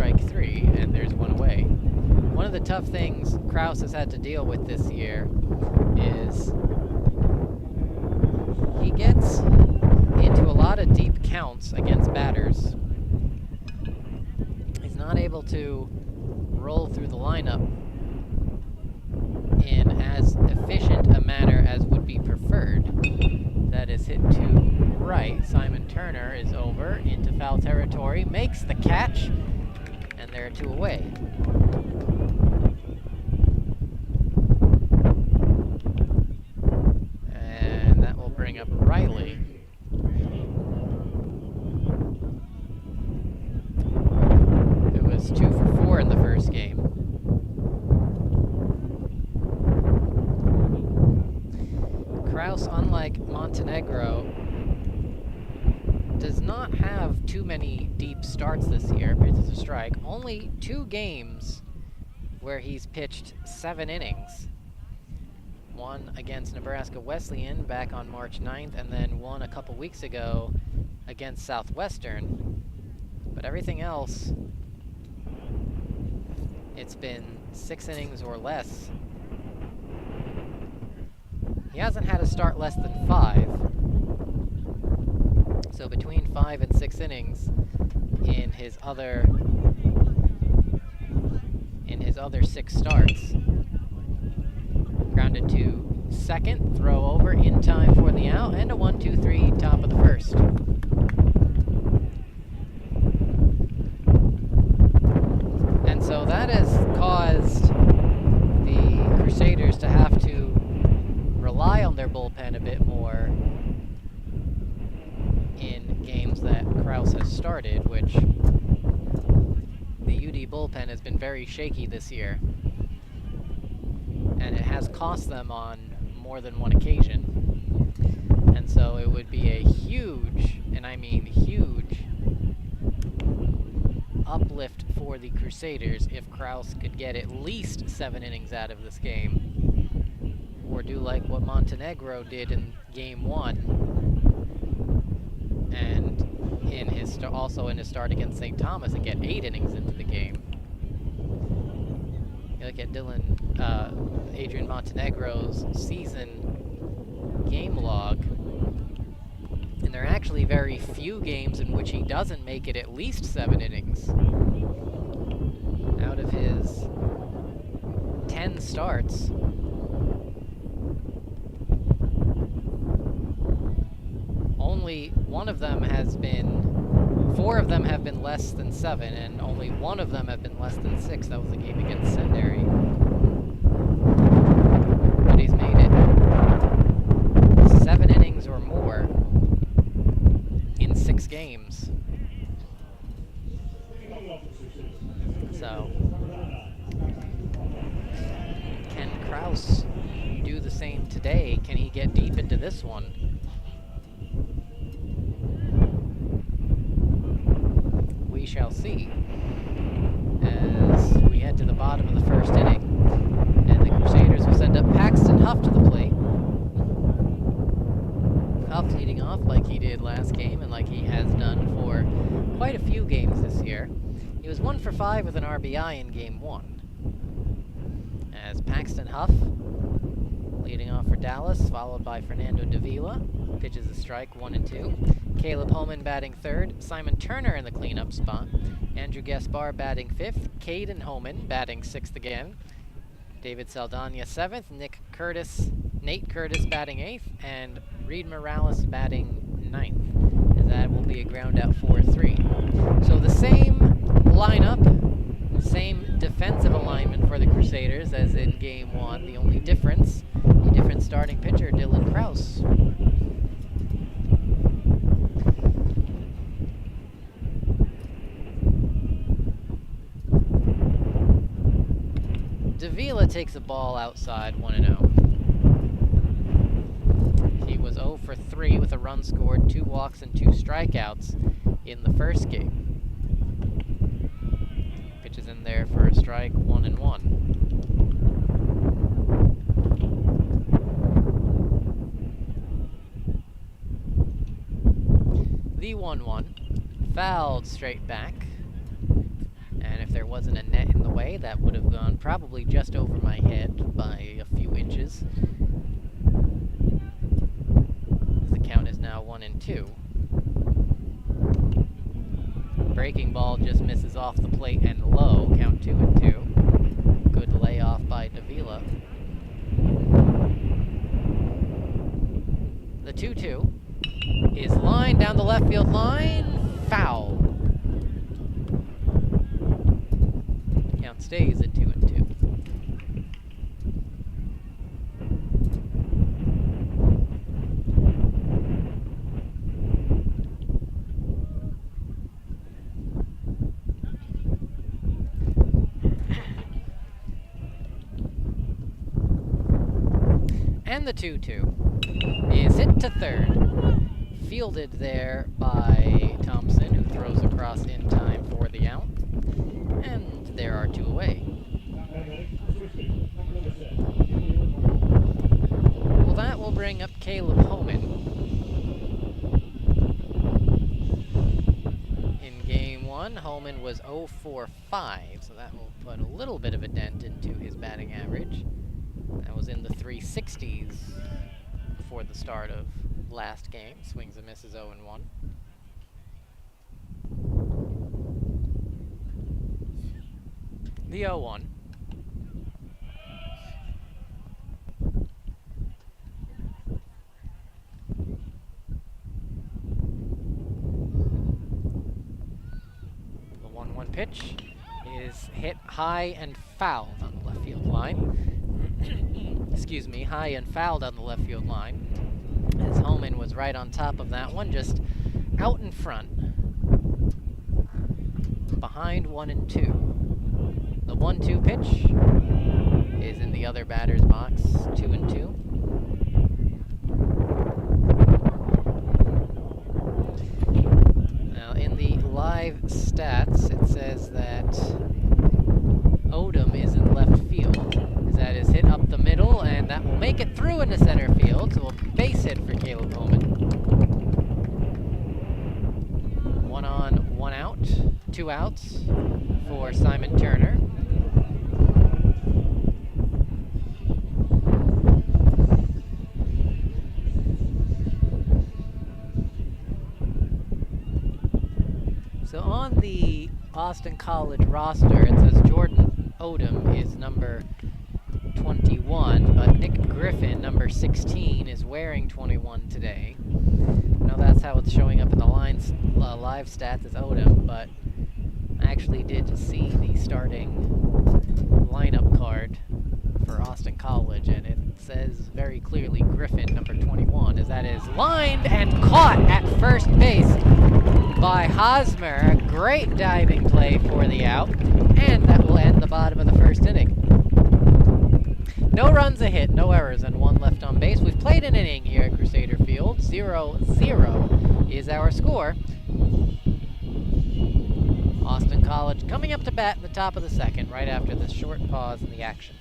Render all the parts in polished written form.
strike three, and there's one away. One of the tough things Kraus has had to deal with this year is he gets into a lot of deep counts against batters. He's not able to roll through the lineup in as efficient a manner as would be preferred. That is hit to right. Simon Turner is over into foul territory, makes the catch, and there are two away. And that will bring up Riley. It was 2 for 4 in the first game. Kraus, unlike Montenegro, does not have too many deep starts this year. Pitches a strike. Only 2 games where he's pitched 7 innings. One against Nebraska Wesleyan back on March 9th, and then one a couple weeks ago against Southwestern. But everything else, it's been 6 innings or less. He hasn't had a start less than 5. So between 5 and 6 innings in his other 6 starts. Grounded to second, throw over in time for the out, and a 1-2-3 top of the first. And so that has caused the Crusaders to have to rely on their bullpen a bit more in games that Kraus has started, which the UD bullpen has been very shaky this year. And it has cost them on more than one occasion. And so it would be a huge, and I mean huge, uplift for the Crusaders if Kraus could get at least 7 innings out of this game, or do like what Montenegro did in Game 1, and in his also in his start against St. Thomas, and get 8 innings into the game. You look at Adrian Montenegro's season game log, and there are actually very few games in which he doesn't make it at least 7 innings. Out of his 10 starts, only one of them has been, 4 of them have been less than 7, and only one of them have been less than 6. That was the game against Senderi. But he's made it 7 innings or more in 6 games. So, can Kraus do the same today? Can he get deep into this one? We shall see as we head to the bottom of the first inning, and the Crusaders will send up Paxton Huff to the plate. Huff leading off like he did last game and like he has done for quite a few games this year. He was 1 for 5 with an RBI in Game 1. As Paxton Huff leading off for Dallas, followed by Fernando Davila. Pitches a strike, 1-2. Caleb Homan batting third. Simon Turner in the cleanup spot. Andrew Gaspar batting fifth. Caden Homan batting sixth again. David Saldana seventh. Nate Curtis batting eighth. And Reed Morales batting ninth. And that will be a ground out 4-3. So the same lineup, same defensive alignment for the Crusaders as in Game 1. The only difference, the different starting pitcher, Dylan Kraus. Davila takes a ball outside, 1-0. He was 0 for 3 with a run scored, 2 walks and 2 strikeouts in the first game. Pitches in there for a strike, 1-1. The 1-1, fouled straight back. And away. That would have gone probably just over my head by a few inches. The count is now 1-2. Breaking ball just misses off the plate and low. Count 2-2. Good layoff by Davila. The 2-2 is lined down the left field line. Foul. Count stays at 2-2. And the 2-2 is hit to third. Fielded there by Thompson, who throws across in time for the out. And there are 2 away. Well, that will bring up Caleb Homan. In game 1, Homan was 0 for 5, so that will put a little bit of a dent into his batting average. That was in the 360s before the start of last game. Swings and misses 0-1. The 0-1. The 1-1 pitch is hit high and fouled on the left field line. Excuse me, high and fouled on the left field line. As Homan was right on top of that one, just out in front. Behind 1-2. The 1-2 pitch is in the other batter's box, 2-2. Now in the live stats, it says that Odom is in left field. That is hit up the middle, and that will make it through into center field, so a base hit for Caleb Homan. 1 on, 1 out, 2 outs for Simon Turner. So on the Austin College roster, it says Jordan Odom is number 21, but Nick Griffin, number 16, is wearing 21 today. I know that's how it's showing up in the live stats as Odom, but I actually did see the starting lineup card for Austin College, and it says very clearly Griffin, number 21, as that is lined and caught at first base by Hosmer. Great diving play for the out, and that will end the bottom of the first inning. No runs, a hit, no errors, and 1 left on base. We've played an inning here at Crusader Field. 0-0 is our score. Austin College coming up to bat in the top of the second, right after this short pause in the action.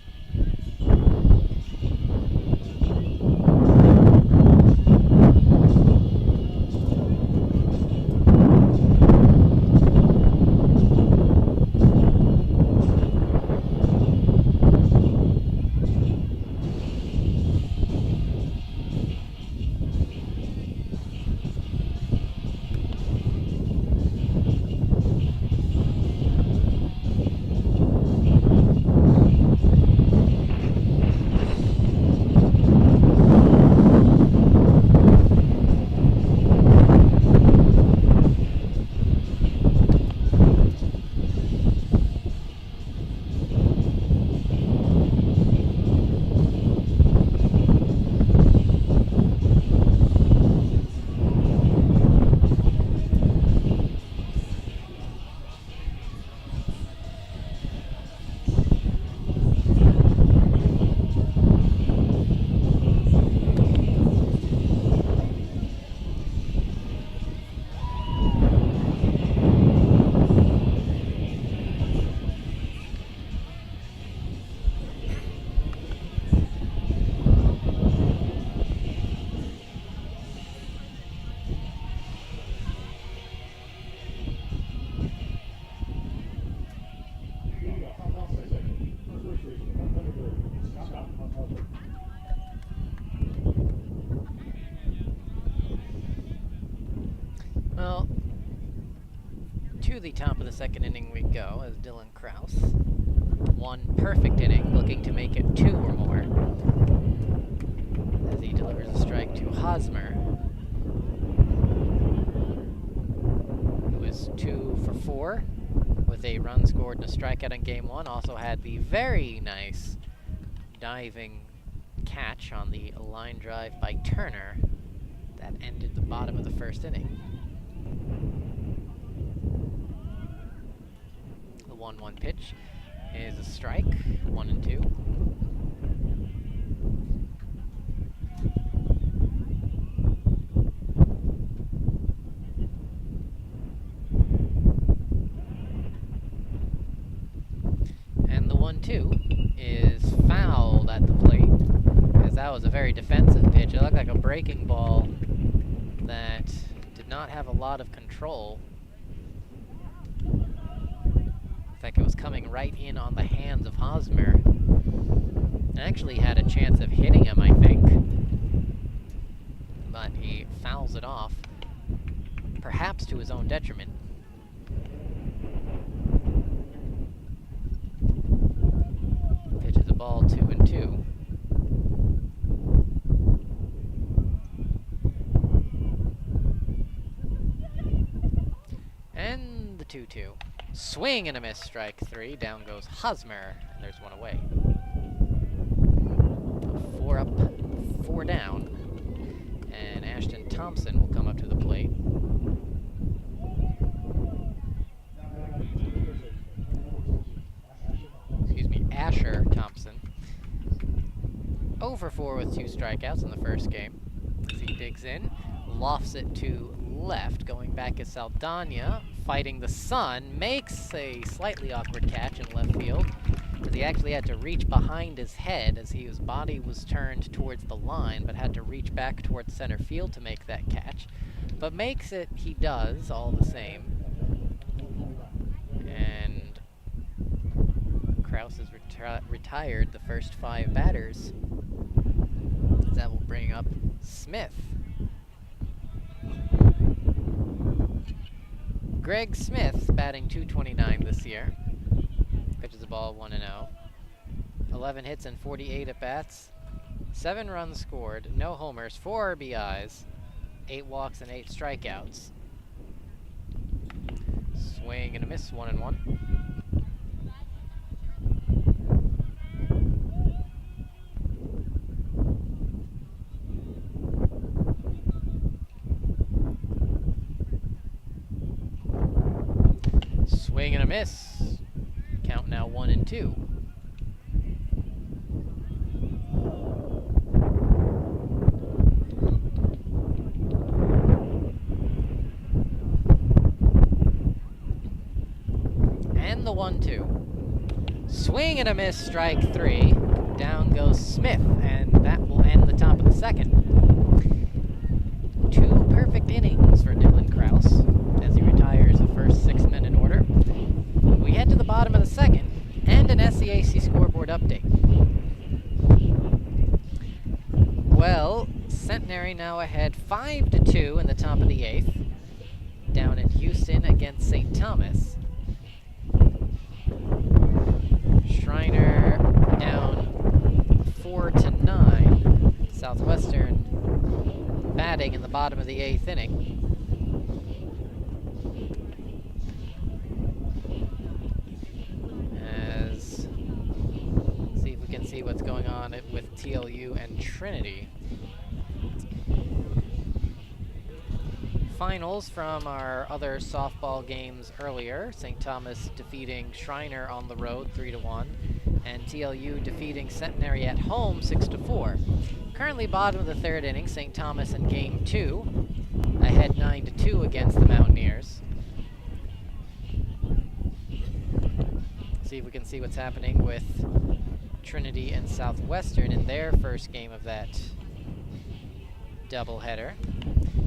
the top of the second inning we go as Dylan Kraus. One perfect inning, looking to make it 2 or more. As he delivers a strike to Hosmer, who is 2 for 4 with a run scored and a strikeout in game 1. Also had the very nice diving catch on the line drive by Turner that ended the bottom of the first inning. The 1-1 pitch is a strike, 1-2. And the 1-2 is fouled at the plate, as that was a very defensive pitch. It looked like a breaking ball that did not have a lot of control. I think it was coming right in on the hands of Hosmer. And actually had a chance of hitting him, I think. But he fouls it off, perhaps to his own detriment. Pitches the ball 2-2. And the 2-2. Swing and a miss, strike 3. Down goes Hosmer, and there's 1 away. 4 up, 4 down. And Ashton Thompson will come up to the plate. Excuse me, Asher Thompson. 0 for 4 with 2 strikeouts in the first game. As he digs in, lofts it to left, going back is Saldana, fighting the sun, makes a slightly awkward catch in left field, as he actually had to reach behind his head as his body was turned towards the line, but had to reach back towards center field to make that catch. But makes it, he does, all the same. And Kraus has retired the first 5 batters. That will bring up Smith. Greg Smith, batting .229 this year. Pitches the ball 1-0. 11 hits and 48 at-bats. 7 runs scored, no homers, 4 RBIs, 8 walks and 8 strikeouts. Swing and a miss, 1-1. Swing and a miss. Count now 1-2. And the 1-2. Swing and a miss, strike 3. Down goes Smith, and that will end the top of the second. 2 perfect innings for Dylan Kraus as he retires the first 6 men in order. We head to the bottom of the second, and an SCAC scoreboard update. Well, Centenary now ahead 5-2 in the top of the 8th, down in Houston against St. Thomas. Shriner down 4-9. Southwestern batting in the bottom of the 8th inning. See what's going on with TLU and Trinity. Finals from our other softball games earlier. St. Thomas defeating Shriner on the road 3-1, and TLU defeating Centenary at home 6-4. Currently bottom of the 3rd inning, St. Thomas in game 2, ahead 9-2 against the Mountaineers. See if we can see what's happening with Trinity and Southwestern in their first game of that doubleheader.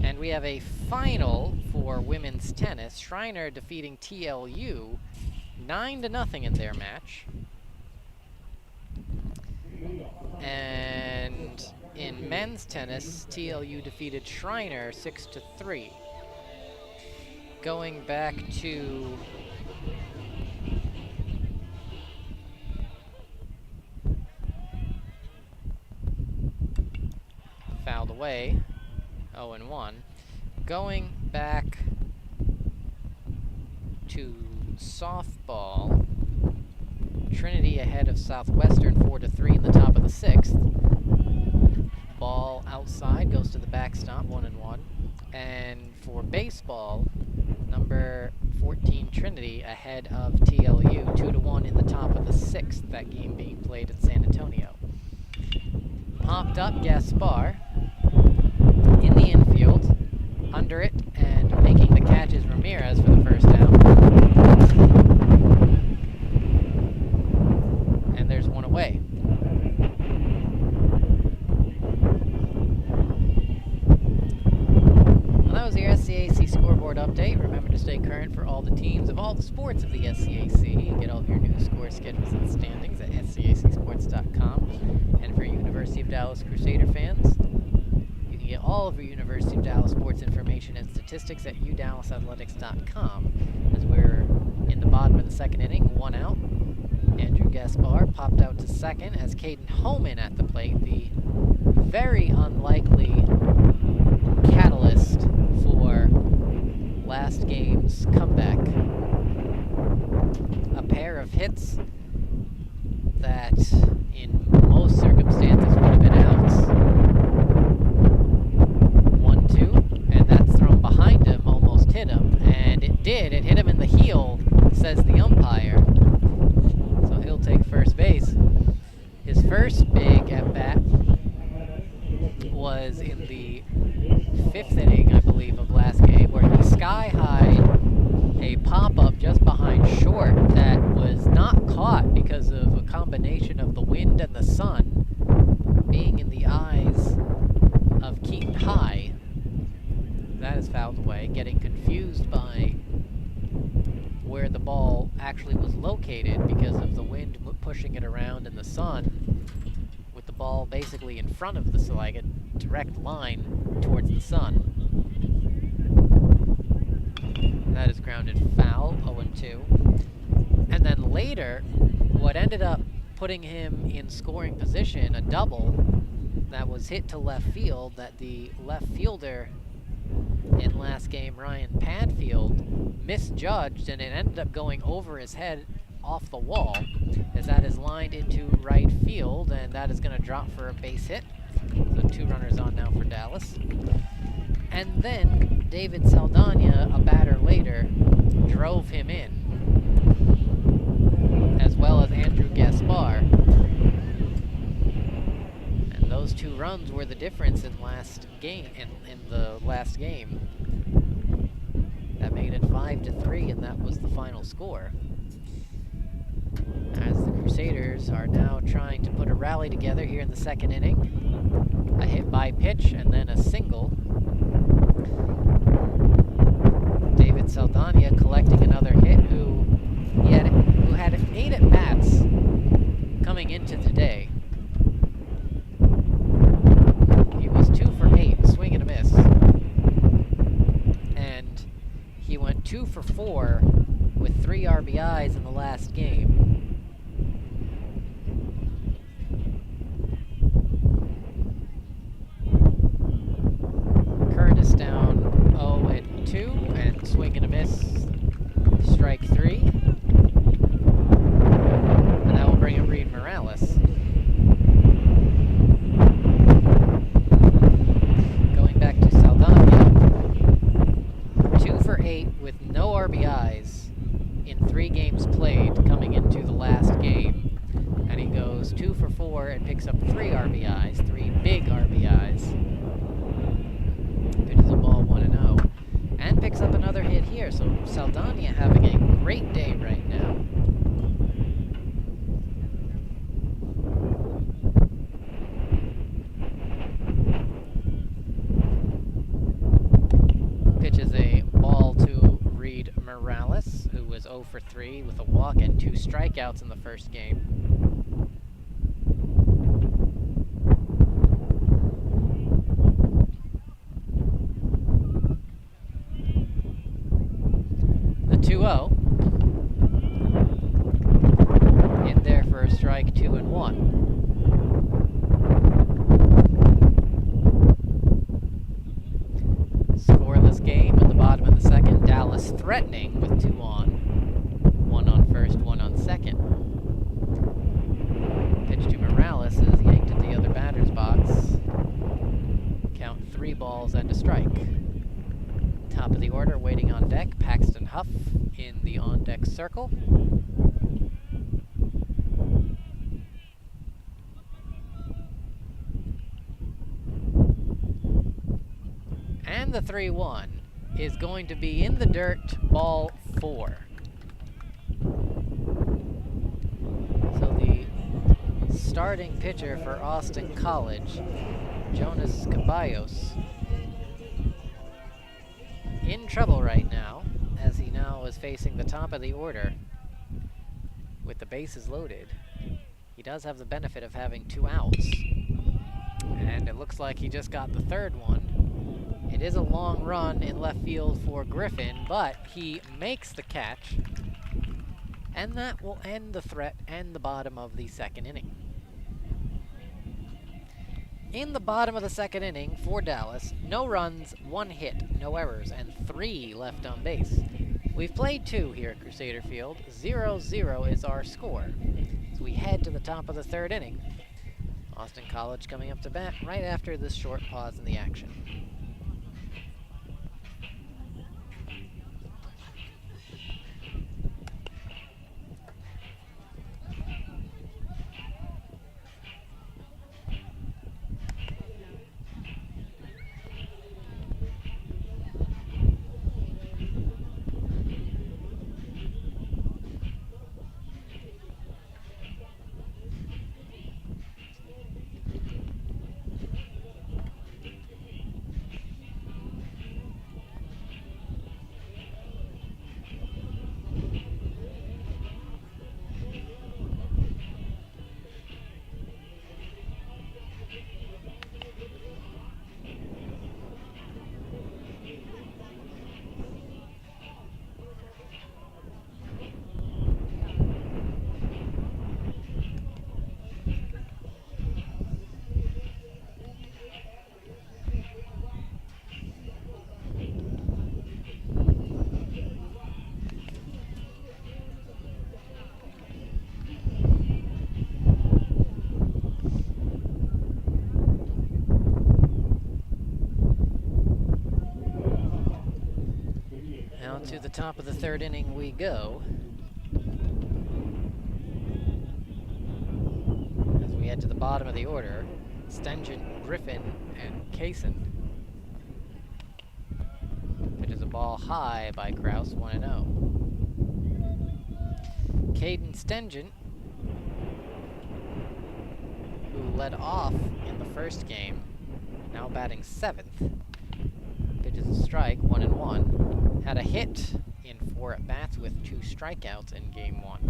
And we have a final for women's tennis. Shriner defeating TLU 9-0 in their match. And in men's tennis, TLU defeated Shriner 6-3. Going back to fouled away, 0-1. Going back to softball, Trinity ahead of Southwestern 4-3 in the top of the 6th. Ball outside, goes to the backstop, 1-1. And for baseball, number 14 Trinity ahead of TLU, 2-1 in the top of the 6th, that game being played in San Antonio. Popped up Gaspar in the infield, under it, and making the catch is Ramirez for the first down. And there's one away. Well, that was your SCAC scoreboard update. Remember to stay current for all the teams of all the sports of the SCAC. And get all of your news, score schedules, and standings at scacsports.com. And for University of Dallas Crusader fans, you can get all of your University of Dallas sports information and statistics at uDallasathletics.com. As we're in the bottom of the 2nd inning, 1 out. Andrew Gaspar popped out to second as Caden Homan at the plate, the very unlikely catalyst for last game's comeback. A pair of hits that in most circumstances would have been outs. 1-2, and that's thrown behind him, almost hit him, and it did. It hit him in the heel, says the umpire. So he'll take first base. His first big at-bat was in the 5th inning, I believe, of last game, where he sky-high a pop-up just behind short that was not caught because of a combination of the wind and the sun being in the eyes of Keaton High. That is fouled away, getting confused by where the ball actually was located because of the wind pushing it around and the sun, with the ball basically in front of the, so like a direct line towards the sun. That is grounded foul, 0-2. And then later, what ended up putting him in scoring position, a double that was hit to left field, that the left fielder in last game, Ryan Padfield, misjudged, and it ended up going over his head off the wall, as that is lined into right field, and that is going to drop for a base hit. So 2 runners on now for Dallas. And then David Saldana, a batter later, drove him in, as well as Andrew Gaspar. And those 2 runs were the difference in last game. In the last game, that made it 5-3, and that was the final score. As the Crusaders are now trying to put a rally together here in the 2nd inning. A hit by pitch and then a single. David Saldana collecting another hit, who had 8 at-bats coming into today. He was 2 for 8, swing and a miss. And he went 2 for 4 with 3 RBIs in the last game. Curtis down 0-2, and swing and a miss, strike 3. And that will bring up Reed Morales. Going back to Saldana, 2 for 8 with no RBIs in 3 games played coming into the last game. And he goes 2 for 4 and picks up 3 RBIs, 3 big RBIs. Pitches a ball 1-0. And picks up another hit here, so Saldana having a great day right now. Pitches a ball to Reed Morales, who was 0 for 3 with a walk and 2 strikeouts in the first game. 2-1. Scoreless game at the bottom of the second. Dallas threatening with 2 on. 1 on first, 1 on second. Pitch to Morales is yanked into the other batter's box. Count 3 balls and a strike. Top of the order, waiting on deck, Paxton Huff in the on-deck circle. And the 3-1 is going to be in the dirt, ball 4. So the starting pitcher for Austin College, Jonas Caballos, in trouble right now, as he now is facing the top of the order with the bases loaded. He does have the benefit of having 2 outs, and it looks like he just got the 3rd one. It is a long run in left field for Griffin, but he makes the catch, and that will end the threat and the bottom of the 2nd inning. In the bottom of the 2nd inning for Dallas, no runs, 1 hit, no errors, and 3 left on base. We've played 2 here at Crusader Field. 0-0 is our score. As we head to the top of the 3rd inning, Austin College coming up to bat right after this short pause in the action. To the top of the 3rd inning we go, as we head to the bottom of the order. Stengen, Griffin, and Kaysen. Pitches a ball high by Kraus, 1-0. Caden Stengen, who led off in the first game, now batting 7th. Pitches a strike, 1-1. Had a hit in 4 at-bats with 2 strikeouts in Game 1.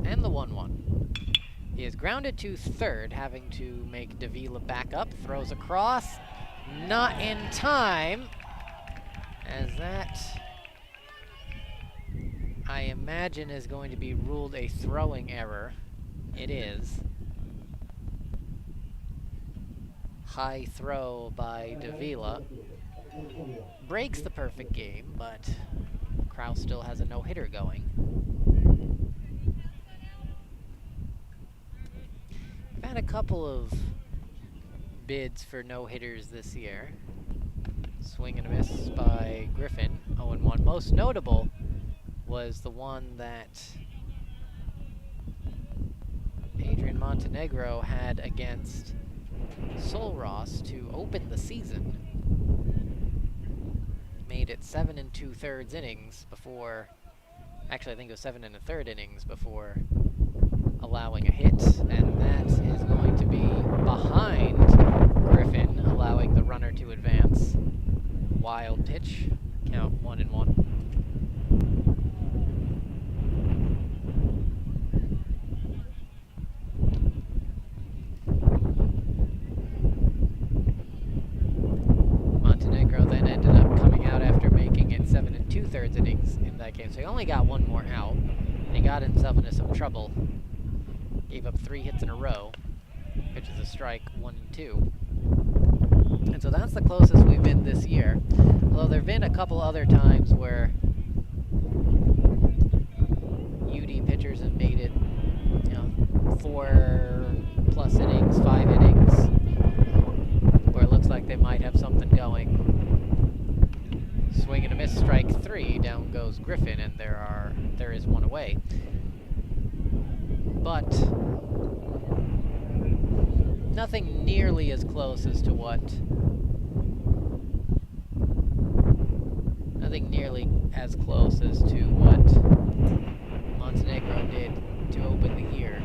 And the 1-1. He is grounded to 3rd, having to make Davila back up. Throws across. Not in time. As that, I imagine, is going to be ruled a throwing error. It is. High throw by Davila. Breaks the perfect game, but Kraus still has a no-hitter going. We've had a couple of bids for no-hitters this year. Swing and a miss by Griffin, 0-1. Most notable was the one that Adrian Montenegro had against Sol Ross to open the season. Made it 7 2/3 innings before, actually I think it was 7 1/3 innings before allowing a hit, and that is going to be behind Griffin, allowing the runner to advance. Wild pitch, count 1-1. 2/3 innings in that game, so he only got one more out. And he got himself into some trouble. Gave up 3 hits in a row. Pitches a strike, 1 and 2. And so that's the closest we've been this year. Although there have been a couple other times where UD pitchers have made it, 4+ innings, 5 innings, where it looks like they might have something going. Swing and a miss, strike 3. Down goes Griffin, and there is one away. But nothing nearly as close as to what Montenegro did to open the year.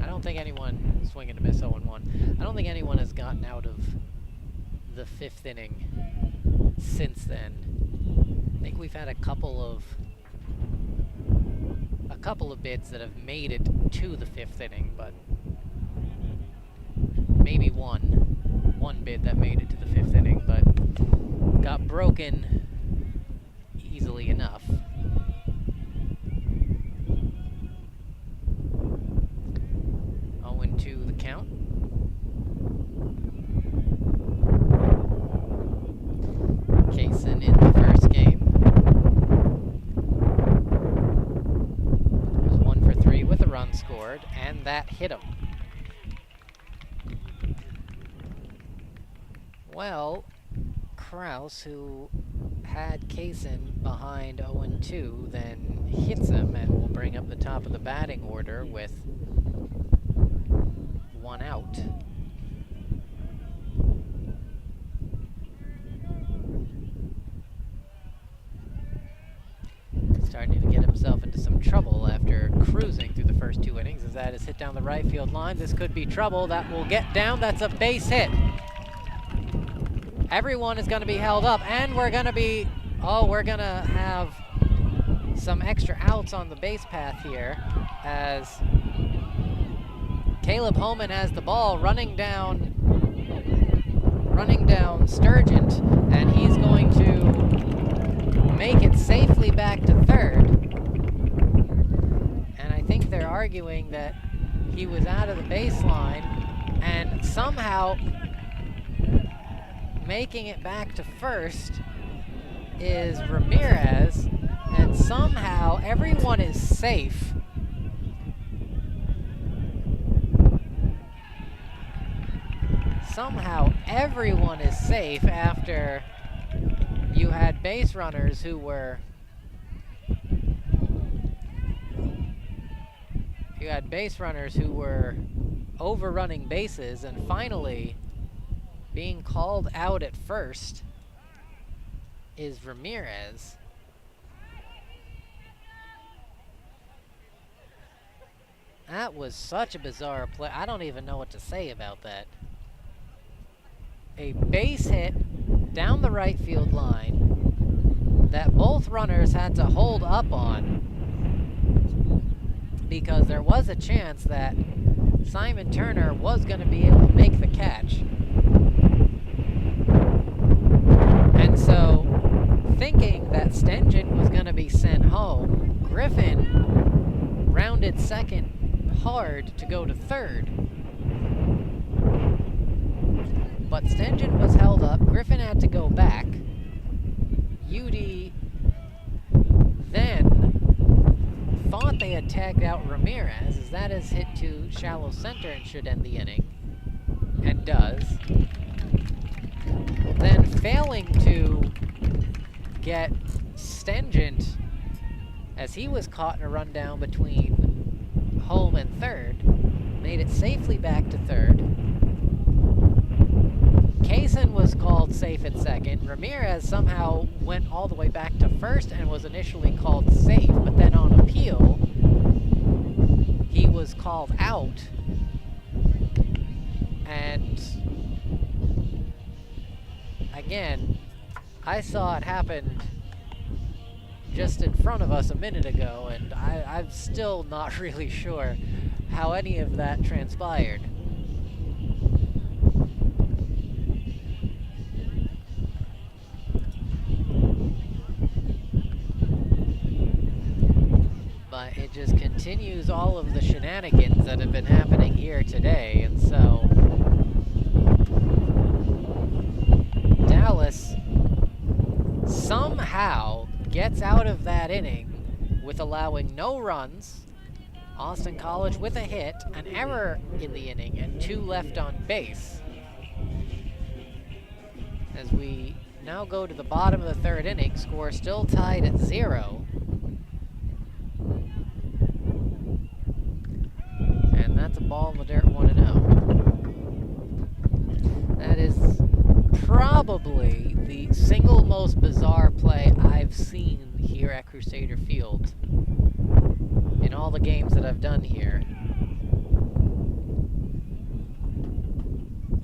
I don't think anyone, swing and a miss, 0-1. I don't think anyone has gotten out of the 5th inning since then. I think we've had a couple of bids that have made it to the 5th inning, but maybe one bid that made it to the 5th inning, but got broken easily enough. To the count. Kaysen in the first game. There's 1 for 3 with a run scored, and that hit him. Well, Kraus, who had Kaysen behind 0-2, then hits him and will bring up the top of the batting order with 1 out. Starting to get himself into some trouble after cruising through the first 2 innings, as that is hit down the right field line. This could be trouble. That will get down. That's a base hit. Everyone is going to be held up, and we're going to have some extra outs on the base path here, as Caleb Homan has the ball running down Sturgeon, and he's going to make it safely back to 3rd. And I think they're arguing that he was out of the baseline, and somehow making it back to 1st is Ramirez, and somehow everyone is safe. Somehow everyone is safe after you had base runners who were overrunning bases, and finally being called out at 1st is Ramirez. That was such a bizarre play. I don't even know what to say about that. A base hit down the right field line that both runners had to hold up on, because there was a chance that Simon Turner was going to be able to make the catch. And so, thinking that Stengen was going to be sent home, Griffin rounded 2nd hard to go to 3rd. But Stengen was held up. Griffin had to go back. UD then thought they had tagged out Ramirez, as that is hit to shallow center and should end the inning, and does. Then failing to get Stengen, as he was caught in a rundown between home and 3rd, made it safely back to 3rd. Kaysen was called safe at 2nd. Ramirez somehow went all the way back to 1st and was initially called safe, but then on appeal, he was called out. And again, I saw it happen just in front of us a minute ago, and I'm still not really sure how any of that transpired. it just continues all of the shenanigans that have been happening here today, and so Dallas somehow gets out of that inning with allowing no runs, Austin College with a hit, an error in the inning, and 2 left on base. As we now go to the bottom of the 3rd inning, score still tied at 0. And that's a ball in the dirt, 1-0. That is probably the single most bizarre play I've seen here at Crusader Field in all the games that I've done here.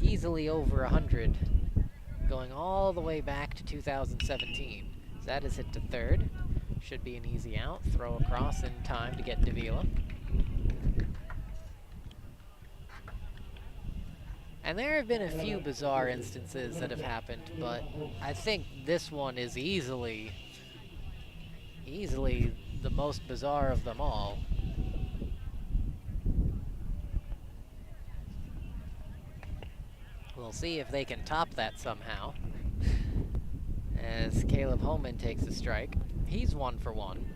Easily over 100, going all the way back to 2017. So that is hit to 3rd. Should be an easy out. Throw across in time to get Davila. And there have been a few bizarre instances that have happened, but I think this one is easily the most bizarre of them all. We'll see if they can top that somehow. As Caleb Homan takes a strike. He's 1 for 1.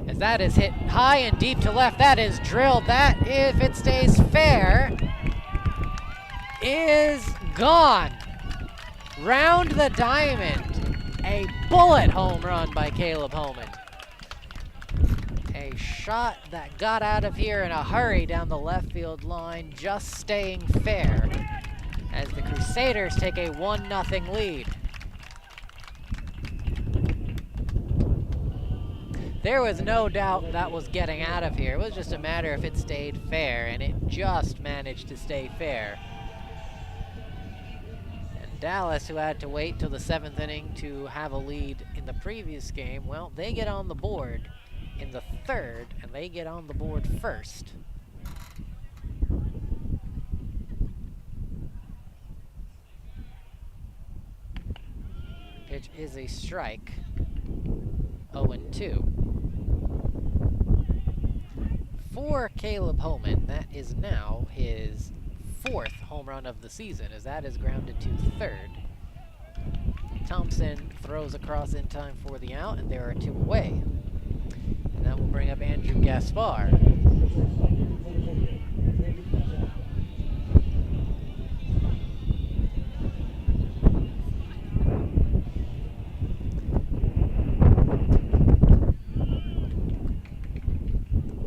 As that is hit high and deep to left, that is drilled. That, if it stays fair, is gone. Round the diamond. A bullet home run by Caleb Homan. A shot that got out of here in a hurry down the left field line, just staying fair, as the Crusaders take a 1-0 lead. There was no doubt that was getting out of here. It was just a matter if it stayed fair, and it just managed to stay fair. And Dallas, who had to wait till the 7th inning to have a lead in the previous game, well, they get on the board in the 3rd, and they get on the board first. Pitch is a strike. 0-2. For Caleb Homan, that is now his 4th home run of the season, as that is grounded to 3rd. Thompson throws across in time for the out, and there are 2 away. And that will bring up Andrew Gaspar.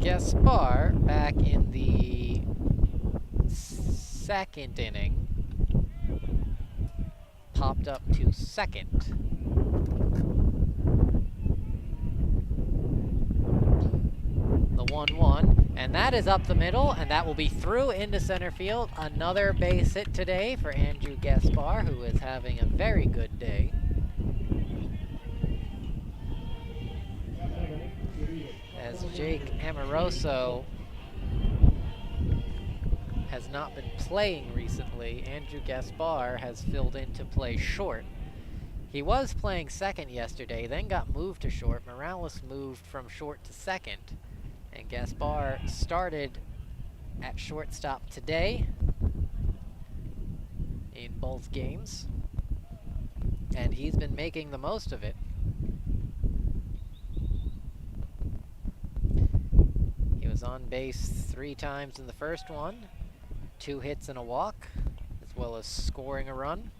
Gaspar, back in the 2nd inning, popped up to 2nd. The 1-1, and that is up the middle, and that will be through into center field. Another base hit today for Andrew Gaspar, who is having a very good day. As Jake Amoroso has not been playing recently, Andrew Gaspar has filled in to play short. He was playing 2nd yesterday, then got moved to short. Morales moved from short to 2nd, and Gaspar started at shortstop today in both games, and he's been making the most of it. He was on base 3 times in the first one, 2 hits and a walk, as well as scoring a run.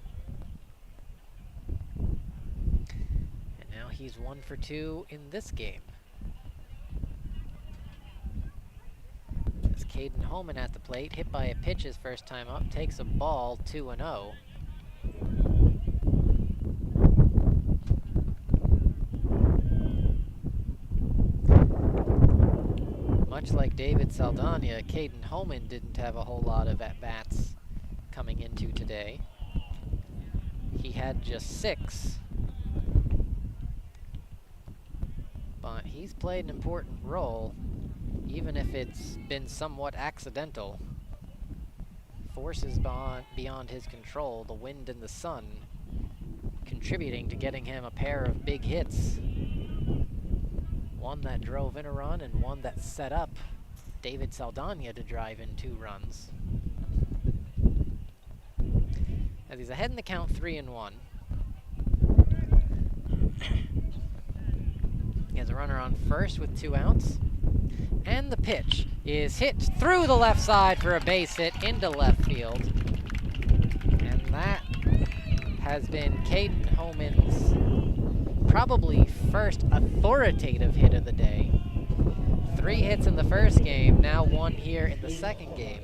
And now he's 1 for 2 in this game. As Caden Homan at the plate, hit by a pitch his first time up, takes a ball, 2-0. Much like David Saldana, Caden Homan didn't have a whole lot of at-bats coming into today. He had just 6. But he's played an important role, even if it's been somewhat accidental. Forces beyond his control, the wind and the sun, contributing to getting him a pair of big hits. One that drove in a run and one that set up David Saldana to drive in 2 runs. As he's ahead in the count 3-1. He has a runner on first with 2 outs. And the pitch is hit through the left side for a base hit into left field. And that has been Caden Homan's probably first authoritative hit of the day. 3 hits in the first game, now 1 here in the second game.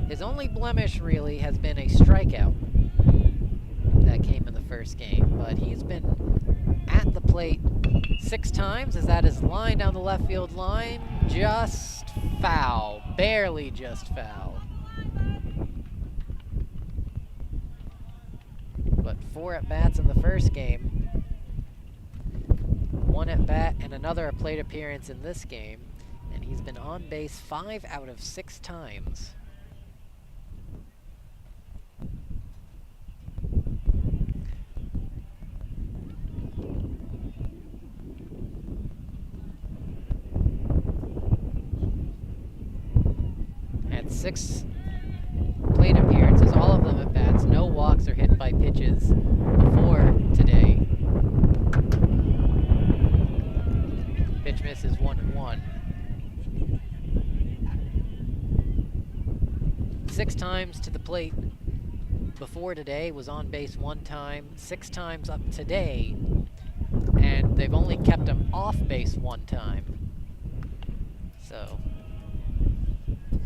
His only blemish really has been a strikeout that came in the first game, but he's been at the plate 6 times as that is line down the left field line, just foul, barely just foul. But 4 at-bats in the first game, 1 at-bat and another plate appearance in this game, and he's been on base 5 out of 6 times. Had 6 plate appearances, all of them at bats, no walks or hit by pitches before today. Pitch miss is 1-1. 6 times to the plate before today, was on base 1 time, 6 times up today, and they've only kept him off base 1 time. So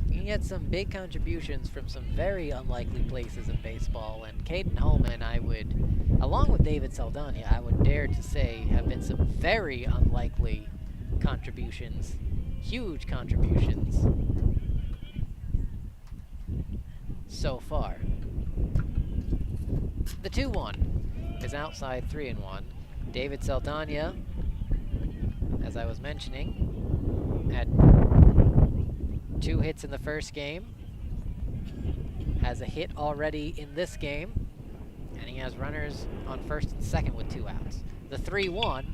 you can get some big contributions from some very unlikely places in baseball, and Caden Homan, I would, along with David Saldana, I would dare to say have been some very unlikely contributions, huge contributions so far. The 2-1 is outside 3-1. David Saldana, as I was mentioning, had 2 hits in the first game, has a hit already in this game, and he has runners on first and second with 2 outs. The 3-1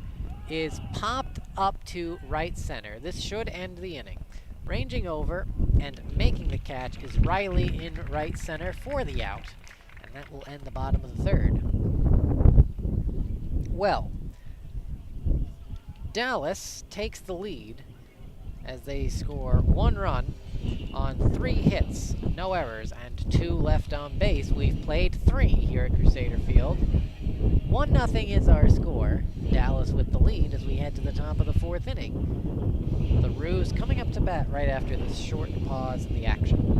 is popped up to right center. This should end the inning. Ranging over and making the catch is Riley in right center for the out, and that will end the bottom of the 3rd. Well, Dallas takes the lead as they score 1 run on 3 hits, no errors, and 2 left on base. We've played 3 here at Crusader Field. 1-0 is our score. Dallas with the lead as we head to the top of the 4th inning. The Roos coming up to bat right after this short pause in the action.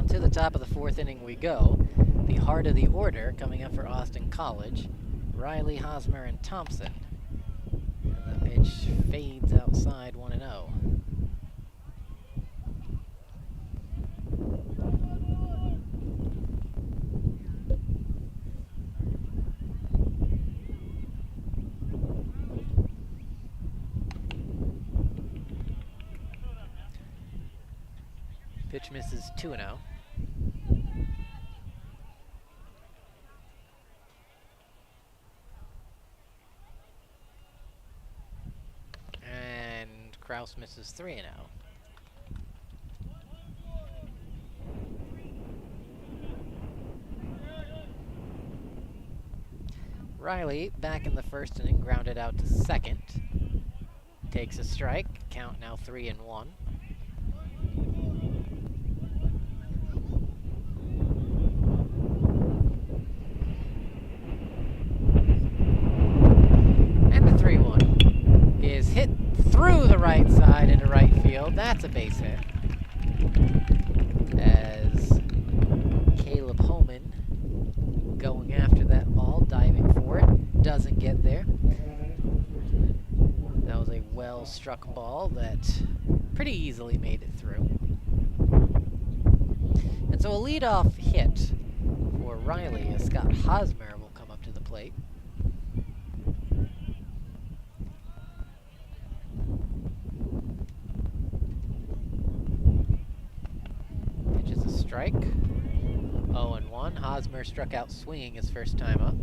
To the top of the 4th inning we go. The heart of the order coming up for Austin College, Riley, Hosmer, and Thompson. And the pitch fades outside 1-0. Pitch misses 2-0. And Kraus misses 3-0. Riley, back in the first inning, grounded out to second. Takes a strike. Count now 3-1. And the 3-1 is hit through the right side into right field. That's a base hit. As Caleb Homan going after that ball, diving for it, doesn't get there. That was a well-struck ball that pretty easily made it through. And so a leadoff hit for Riley as Scott Hosmer will come up to the plate. Pitches a strike. 0-1. Hosmer struck out swinging his first time up.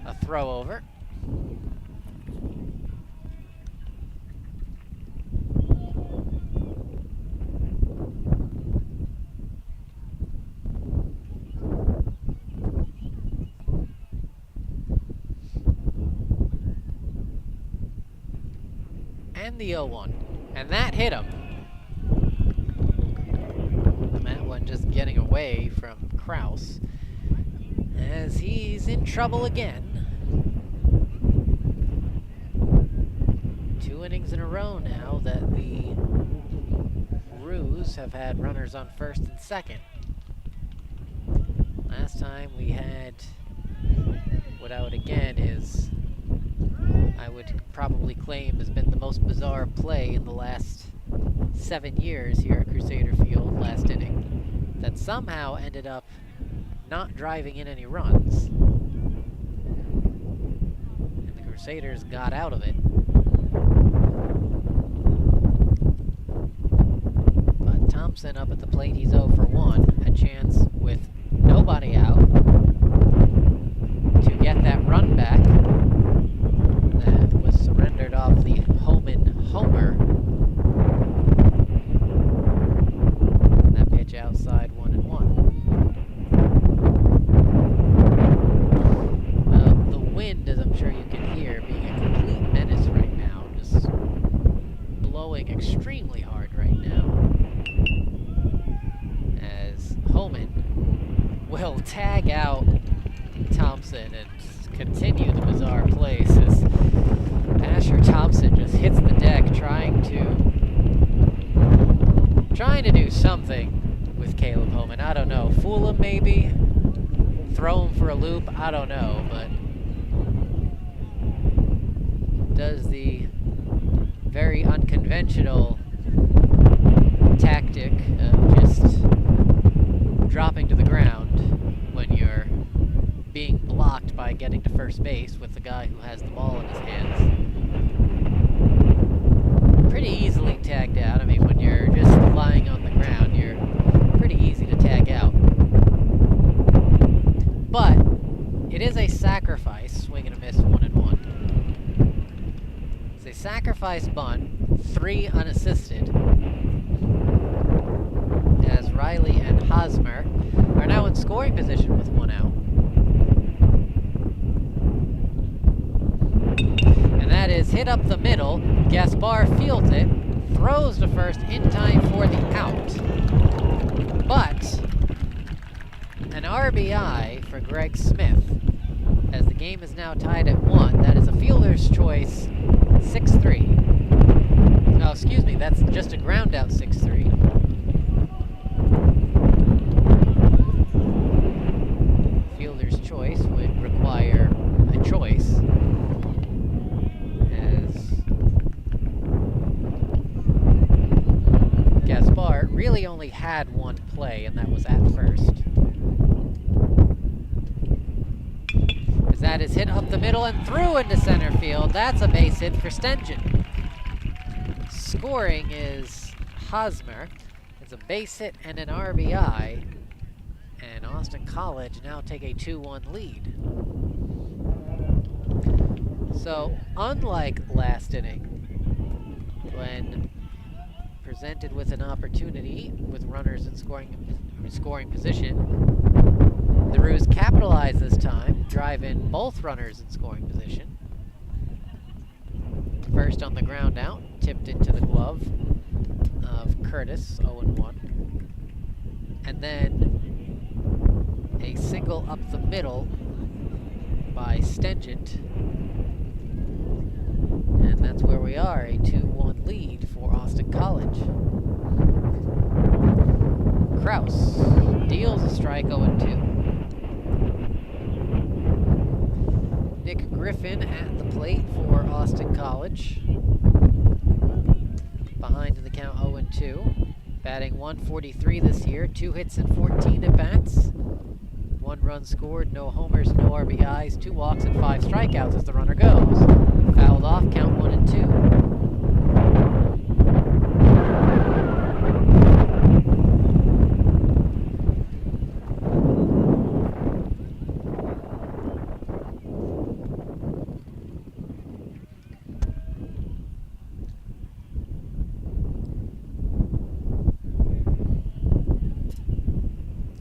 A throw over. And the 0-1. And that hit him. That one just getting away from Kraus as he's in trouble again. 2 innings in a row now that the Roos have had runners on first and second. Last time we had what I would again is I would probably claim has been the most bizarre play in the last 7 years here at Crusader Field last inning that somehow ended up not driving in any runs. And the Crusaders got out of it. But Thompson up at the plate, he's 0 for 1. A chance with nobody out to get that run back that was surrendered off the Homan homer. That pitch outside 1-1. Well, the wind, as I'm sure you can hear, being a complete menace right now, just blowing extremely hard right now. As Homan will tag out Thompson and continue the bizarre plays as Asher Thompson just hits the deck trying to do something with Caleb Homan. I don't know. Fool him maybe? Throw him for a loop? I don't know, but does the very unconventional tactic of just dropping to the ground when you're being blocked by getting to first base with the guy who has the ball in his hands. Pretty easily tagged out. I mean, when you're just lying on the ground, you're pretty easy to tag out. But it is a sacrifice, swing and a miss, 1-1. It's a sacrifice bunt, 3 unassisted, as Riley and Hosmer are now in scoring position with 1 out. And that is hit up the middle. Gaspar fields it, throws to first in time for the out. But an RBI for Greg Smith, as the game is now tied at 1. That is a fielder's choice 6-3. Oh, excuse me, that's just a ground out 6-3. Fielder's choice would require a choice, as Gaspar really only had one play, and that was at first. That is hit up the middle and through into center field. That's a base hit for Stengen. Scoring is Hosmer. It's a base hit and an RBI. And Austin College now take a 2-1 lead. So, unlike last inning, when presented with an opportunity with runners in scoring position, the Roos capitalize this time, drive in both runners in scoring position. First on the ground out, tipped into the glove of Curtis, 0-1. And then a single up the middle by Stengent. And that's where we are, a 2-1 lead for Austin College. Kraus deals a strike, 0-2. Nick Griffin at the plate for Austin College. Behind in the count, 0-2. Batting .143 this year, 2 hits and 14 at-bats. 1 run scored, no homers, no RBIs, 2 walks and 5 strikeouts as the runner goes. Fouled off, count 1-2.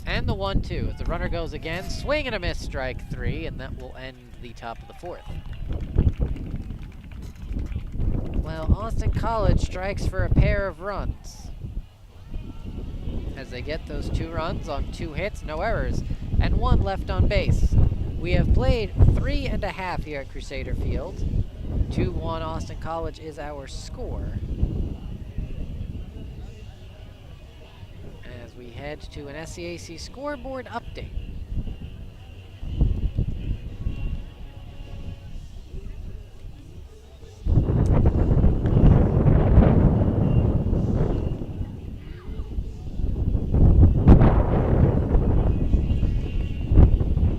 And the 1-2 as the runner goes again. Swing and a miss, strike 3, and that will end the top of the 4th. Well, Austin College strikes for a pair of runs as they get those 2 runs on 2 hits, no errors, and 1 left on base. We have played 3.5 here at Crusader Field. 2-1 Austin College is our score. As we head to an SCAC scoreboard update.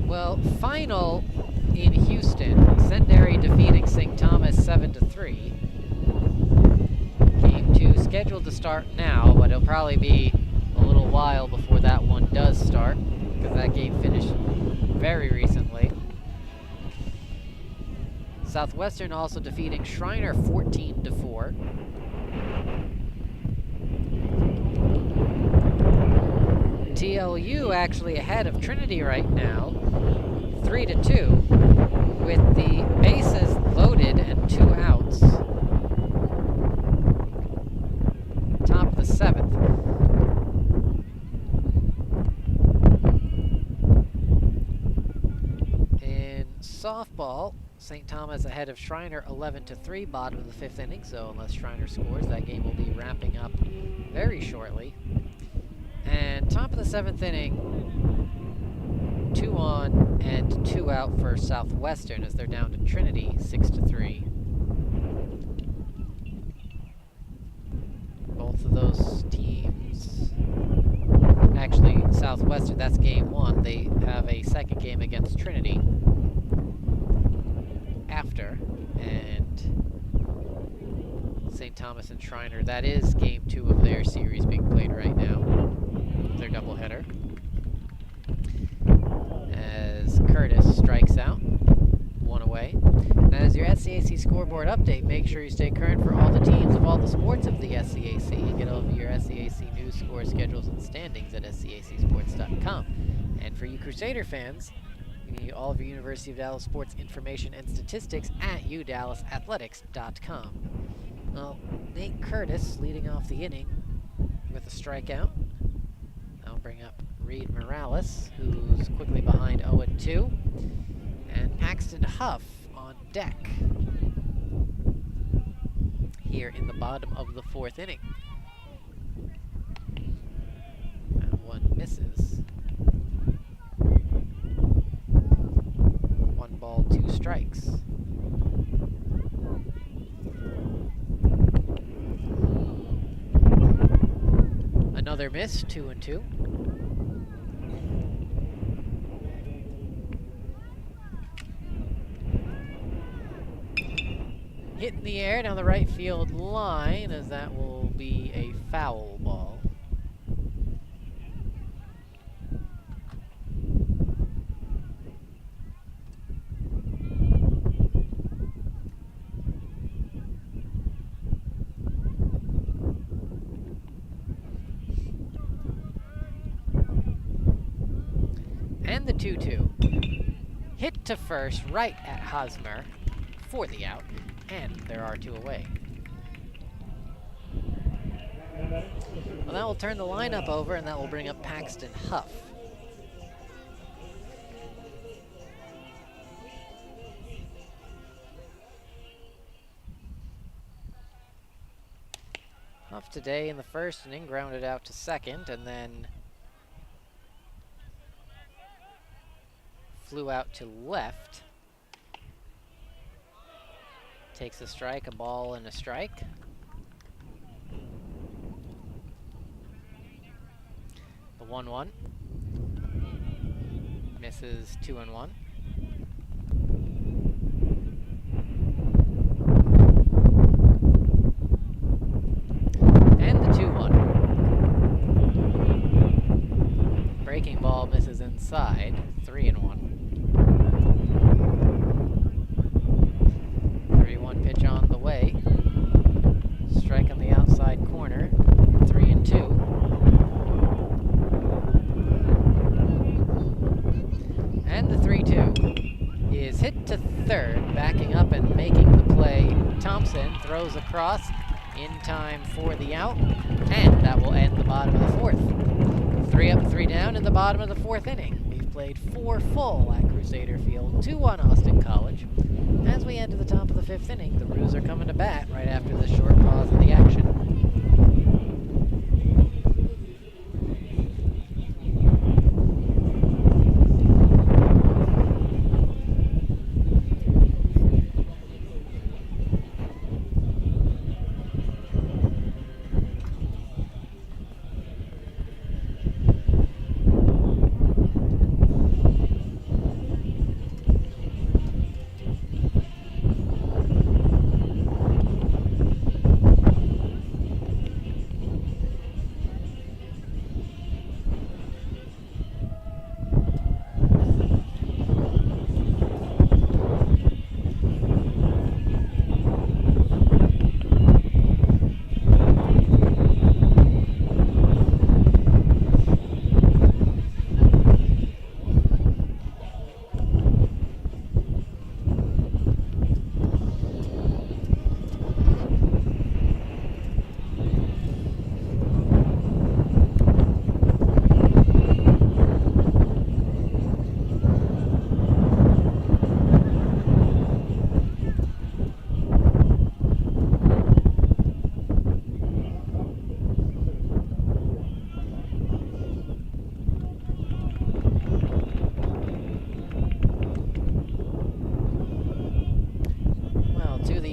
Well, final in Houston, Sendary defeating St. Thomas 7-3. Game 2 scheduled to start now, but it'll probably be a little while before that one does start, because that game finished very recently. Southwestern also defeating Shriner 14-4. TLU actually ahead of Trinity right now, 3-2, with the bases loaded and 2 outs. Top of the 7th. In softball, St. Thomas ahead of Shriner 11-3, bottom of the 5th inning, so unless Shriner scores, that game will be wrapping up very shortly. And top of the 7th inning, 2 on and 2 out for Southwestern as they're down to Trinity 6-3. Both of those teams, actually Southwestern, that's game 1. They have a second game against Trinity after, and St. Thomas and Shriner, that is game 2 of their series being played right now. Their doubleheader. As Curtis strikes out, 1 away. That is your SCAC scoreboard update. Make sure you stay current for all the teams of all the sports of the SCAC and get all of your SCAC news, score schedules, and standings at scacsports.com. And for you Crusader fans, you need all of your University of Dallas sports information and statistics at udallasathletics.com. Well, Nate Curtis leading off the inning with a strikeout. I'll bring up Reed Morales, who's quickly behind 0-2, and Paxton Huff on deck here in the bottom of the 4th inning. That one misses. 1 ball, 2 strikes. Another miss, 2-2. Hit in the air down the right field line, as that will be a foul ball. And the 2-2. Hit to first, right at Hosmer for the out, and there are two away. Well, that will turn the lineup over, and that will bring up Paxton Huff. Huff today in the first inning grounded out to second, and then flew out to left. Takes a strike, a ball, and a strike. The 1-1. Misses 2-1. And the 2-1. Breaking ball misses inside. 3-1. 3-1 pitch on the way. Strike on the outside corner. 3-2. And the 3-2 is hit to third, backing up and making the play. Thompson throws across in time for the out, and that will end the bottom of the fourth. 3 up, 3 down in the bottom of the fourth inning. We've played 4 full at Crusader Field, 2-1 Austin College. As we head to the top of the fifth inning, the Roos are coming to bat right after this short pause in the action.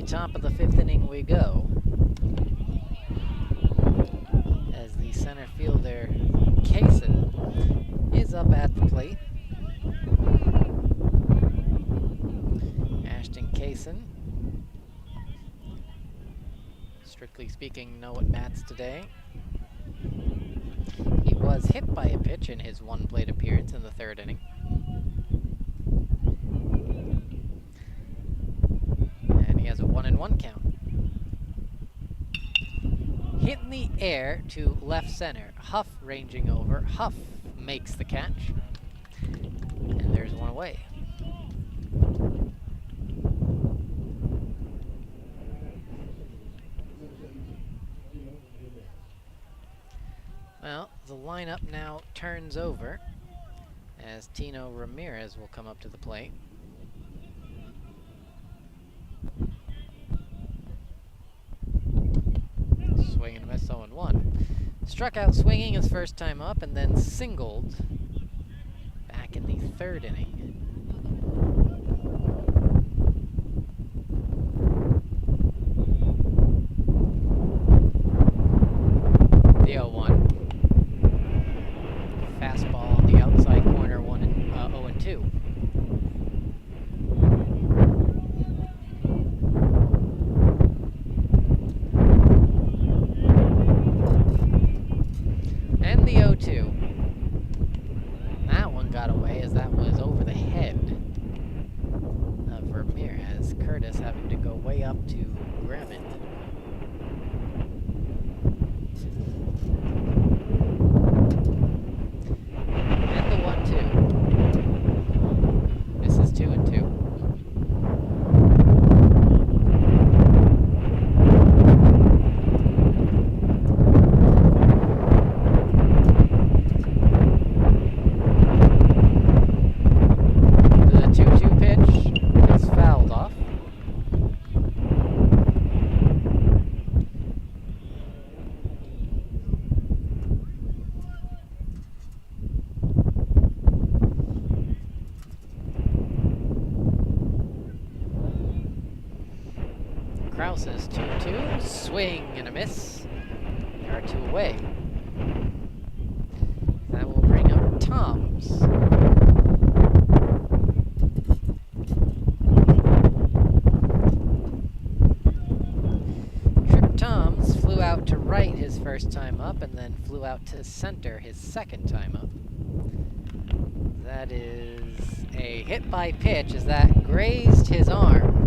Top of the fifth inning we go, as the center fielder Kaysen is up at the plate. Ashton Kaysen, strictly speaking, no at bats today. He was hit by a pitch in his one plate appearance in the third inning. Has a 1-1 count. Hit in the air to left center. Huff ranging over. Huff makes the catch. And there's one away. Well, the lineup now turns over as Tino Ramirez will come up to the plate. Swing and miss, 0-1. Struck out swinging his first time up, and then singled back in the third inning. The 0-1. Fastball on the outside corner, 0-2. Rouses 2-2. Swing and a miss. There are 2 away. That will bring up Toms. Trip Toms flew out to right his first time up and then flew out to center his second time up. That is a hit by pitch as that grazed his arm.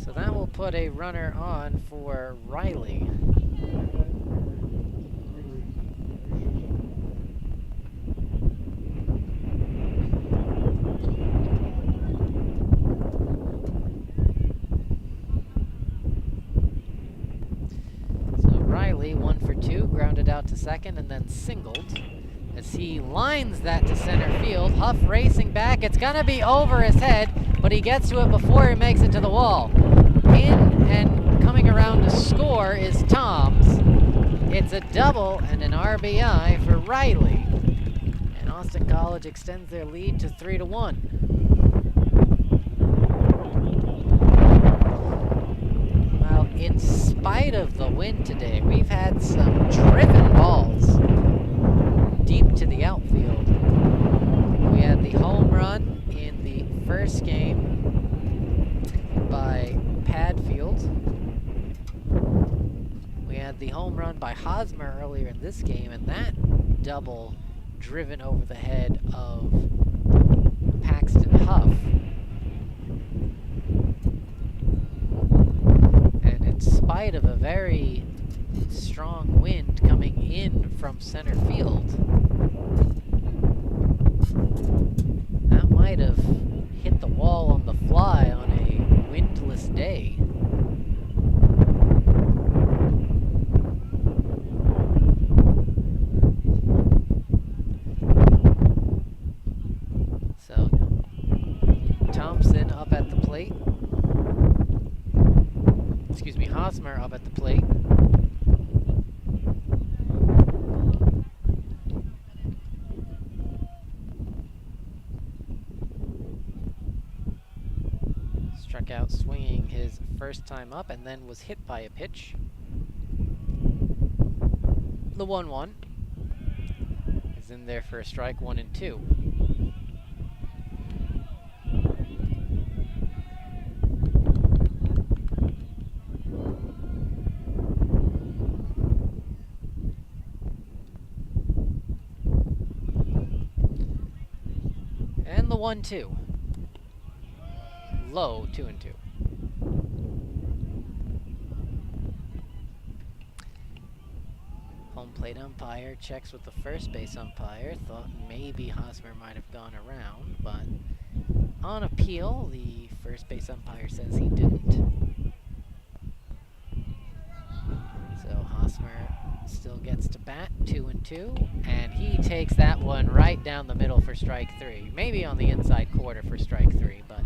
So that will put a runner on for Riley. Riley, 1 for 2, grounded out to second and then singled as he lines that to center field. Huff racing back. It's going to be over his head, but he gets to it before he makes it to the wall. In and coming around to score is Toms. It's a double and an RBI for Riley. And Austin College extends their lead to 3-1. In spite of the wind today, we've had some driven balls deep to the outfield. We had the home run in the first game by Padfield. We had the home run by Hosmer earlier in this game, and that double driven over the head of Paxton Huff. In spite of a very strong wind coming in from center field, that might have hit the wall on the fly on a windless day. So, Thompson up at the plate. Excuse me, Hosmer up at the plate. Struck out swinging his first time up and then was hit by a pitch. The 1-1 is in there for a strike, 1-2. The 1-2. Low, 2-2. Home plate umpire checks with the first base umpire. Thought maybe Hosmer might have gone around, but on appeal, the first base umpire says he didn't. So Hosmer still gets to bat, 2-2, and he takes that one right down the middle for strike 3. Maybe on the inside quarter for strike 3, but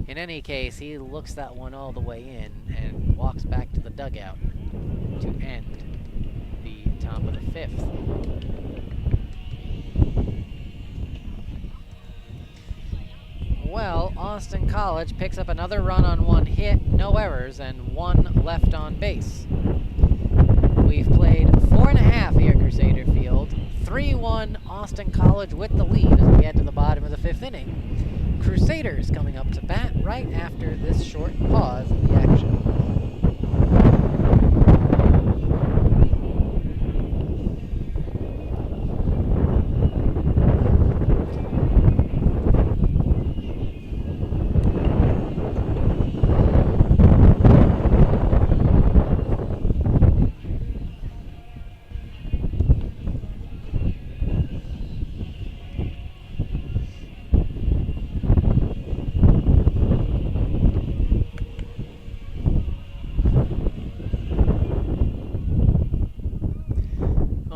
in any case, he looks that one all the way in and walks back to the dugout to end the top of the 5th. Well, Austin College picks up another run on 1 hit, no errors, and 1 left on base. We've played 4.5 here at Crusader Field. 3-1 Austin College with the lead as we head to the bottom of the 5th inning. Crusaders coming up to bat right after this short pause in the action.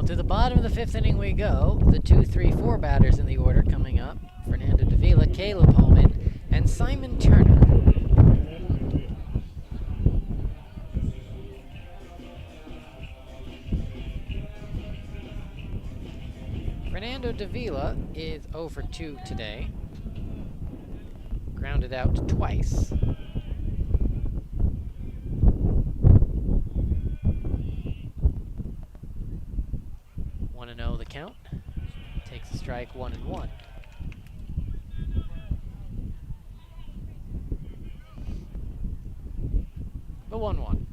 To the bottom of the 5th inning we go. The 2, 3, 4 batters in the order coming up. Fernando Davila, Caleb Holman, and Simon Turner. Fernando Davila is 0 for 2 today. Grounded out twice. One and 0 the count. Takes a strike, 1-1. The 1-1.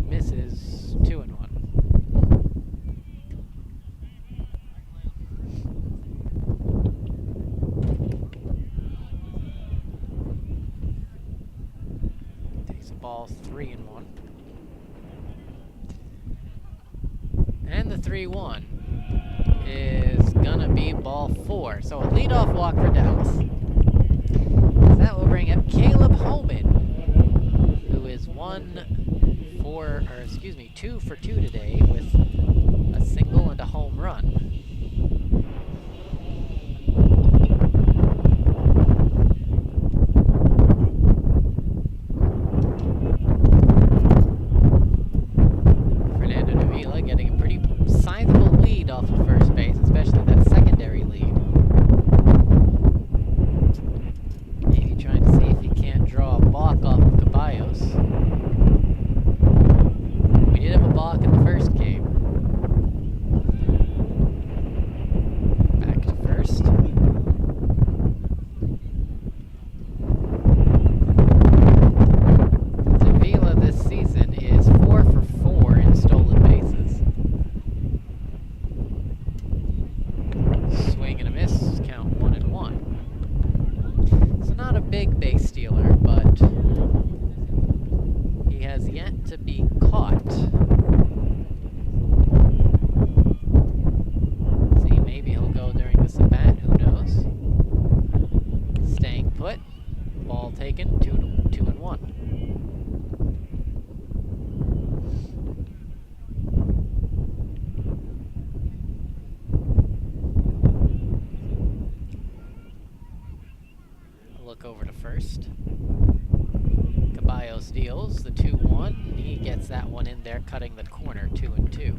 Misses 2-1. Takes a ball 3-1. And the 3-1 is gonna be ball 4. So a leadoff walk for Dallas. That will bring up Caleb Homan, who is 2 for 2 today with a single and a home run. Fernando Davila getting a pretty sizable lead off of first base, especially that secondary lead. Maybe trying to see if he can't draw a balk off of Caballos. We did have a balk in the first game. Back to first. Davila this season is 4 for 4 in stolen bases. Swing and a miss, count 1-1. So not a big base stealer, but he has yet to be caught. See, maybe he'll go during this at bat, who knows? Staying put, ball taken, 2-1. Look over to first. Caballos deals the 2-1. He gets that one in there, cutting the corner, 2-2.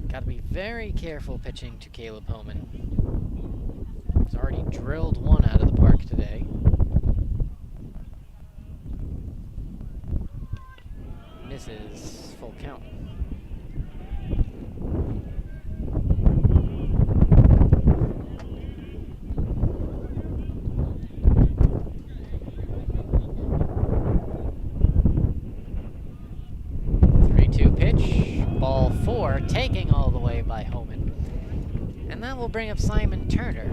Got to be very careful pitching to Caleb Homan. He's already drilled one out of the park today. Misses, full count. Ball 4, taking all the way by Homan. And that will bring up Simon Turner.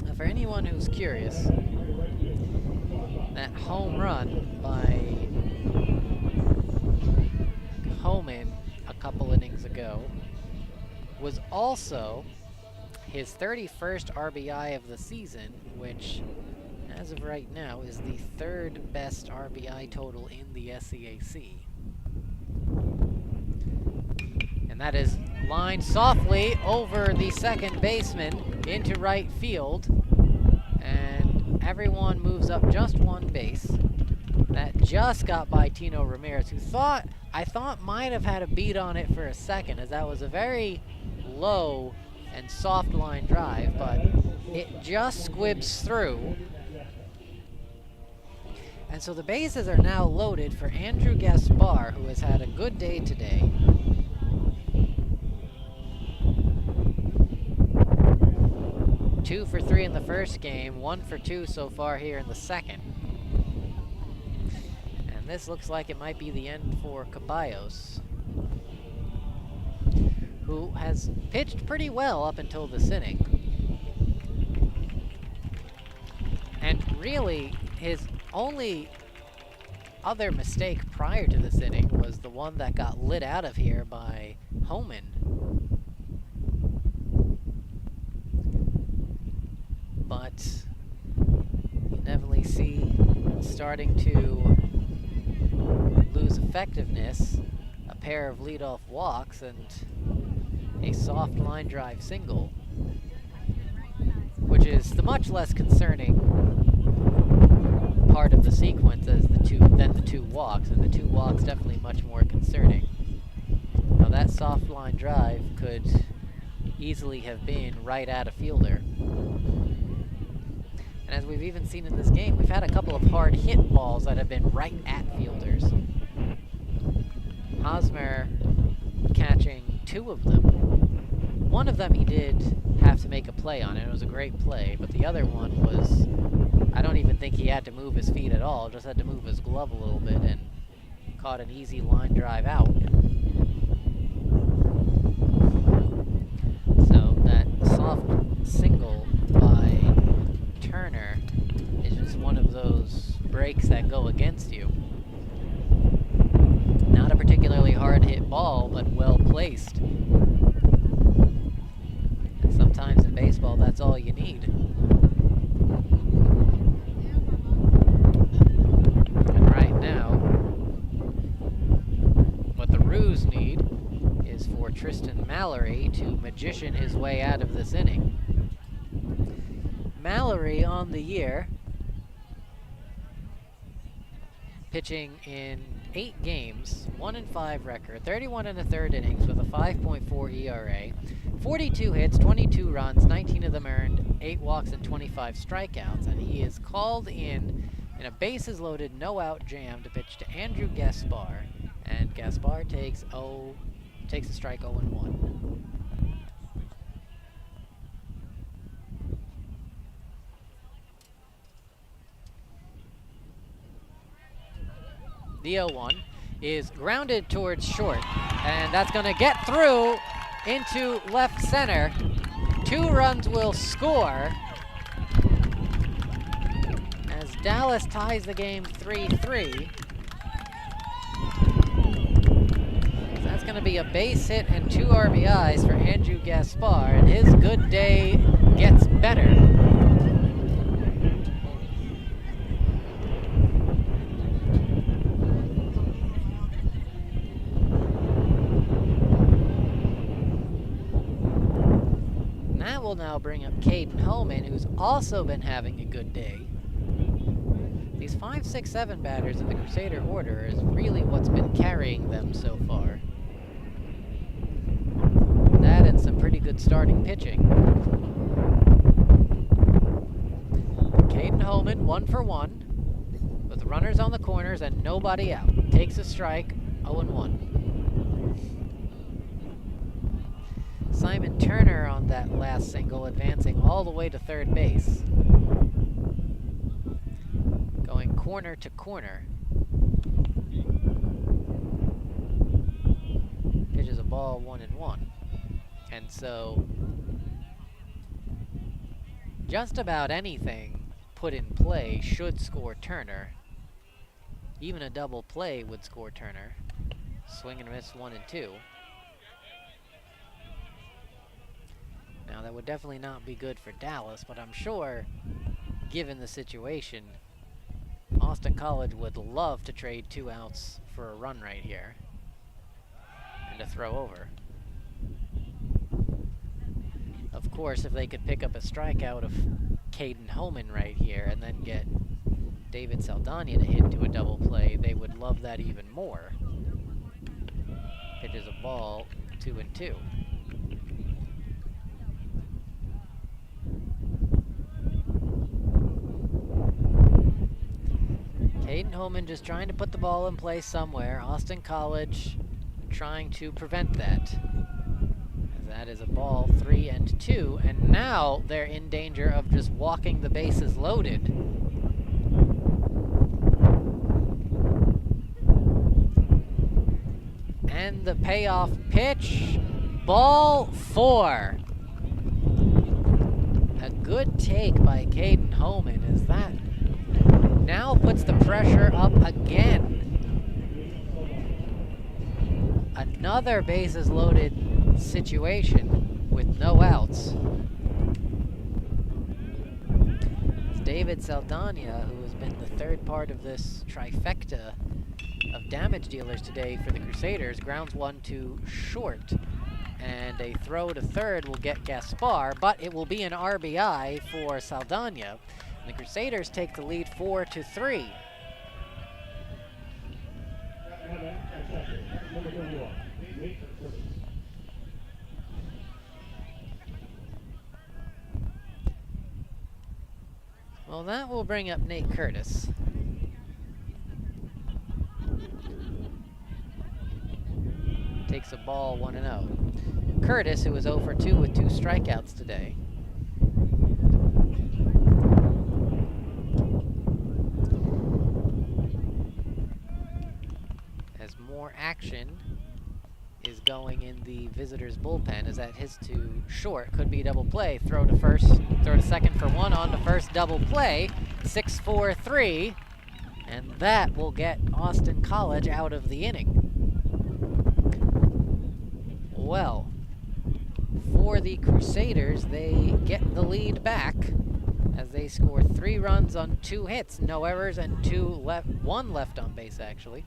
Now, for anyone who's curious, that home run by Homan a couple innings ago was also his 31st RBI of the season, which, as of right now, is the 3rd best RBI total in the SCAC. And that is lined softly over the second baseman into right field. And everyone moves up just one base. That just got by Tino Ramirez, who I thought might have had a beat on it for a second, as that was a very low and soft line drive, but it just squibs through. And so the bases are now loaded for Andrew Gaspar, who has had a good day today. Two for 3 in the first game, 1 for 2 so far here in the second. And this looks like it might be the end for Caballos, who has pitched pretty well up until this inning. And really, his only other mistake prior to this inning was the one that got lit out of here by Homan. But you definitely see starting to lose effectiveness, a pair of leadoff walks and a soft line drive single, which is the much less concerning part of the sequence as the two walks, and the two walks definitely much more concerning. Now that soft line drive could easily have been right at a fielder. And as we've even seen in this game, we've had a couple of hard hit balls that have been right at fielders. Hosmer catching 2 of them. One of them he did have to make a play on, and it was a great play, but the other one was, I don't even think he had to move his feet at all, just had to move his glove a little bit and caught an easy line drive out. So that soft single by Turner is just one of those breaks that go against you. Not a particularly hard hit ball, but well placed. And sometimes in baseball, that's all you need. And right now, what the Roos need is for Tristan Mallory to magician his way out of this inning. Mallory on the year, pitching in 8 games, 1-5 record, 31 1/3 innings with a 5.4 ERA, 42 hits, 22 runs, 19 of them earned, 8 walks and 25 strikeouts, and he is called in a bases-loaded, no-out jam to pitch to Andrew Gaspar, and Gaspar takes a strike 0-1. The 0-1 is grounded towards short, and that's going to get through into left center. 2 runs will score as Dallas ties the game 3-3. So that's going to be a base hit and 2 RBIs for Andrew Gaspar, and his good day gets better. Will now bring up Caden Homan, who's also been having a good day. These 5, 6, 7 batters in the Crusader order is really what's been carrying them so far. That and some pretty good starting pitching. Caden Homan, 1 for 1, with runners on the corners and nobody out. Takes a strike, 0-1. Simon Turner on that last single, advancing all the way to third base. Going corner to corner. Pitches a ball 1-1. And so, just about anything put in play should score Turner. Even a double play would score Turner. Swing and miss 1-2. Now, that would definitely not be good for Dallas, but I'm sure, given the situation, Austin College would love to trade 2 outs for a run right here and to throw over. Of course, if they could pick up a strikeout of Caden Homan right here and then get David Saldana to hit to a double play, they would love that even more. Pitches a ball 2-2. Caden Homan just trying to put the ball in play somewhere. Austin College trying to prevent that. That is a ball 3-2, and now they're in danger of just walking the bases loaded. And the payoff pitch, ball 4. A good take by Caden Homan as that now puts the pressure up again. Another bases loaded situation with no outs. It's David Saldana, who has been the third part of this trifecta of damage dealers today for the Crusaders, grounds 1 to short. And a throw to third will get Gaspar, but it will be an RBI for Saldana. The Crusaders take the lead 4-3. Well, that will bring up Nate Curtis. Takes a ball 1-0. Curtis, who was 0 for 2 with 2 strikeouts today. As more action is going in the visitors' bullpen, as that hits to short, could be double play. Throw to first, throw to second for 1, on to first, double play. 6-4-3, and that will get Austin College out of the inning. Well, for the Crusaders, they get the lead back as they score 3 runs on 2 hits, no errors, and 1 left on base, actually.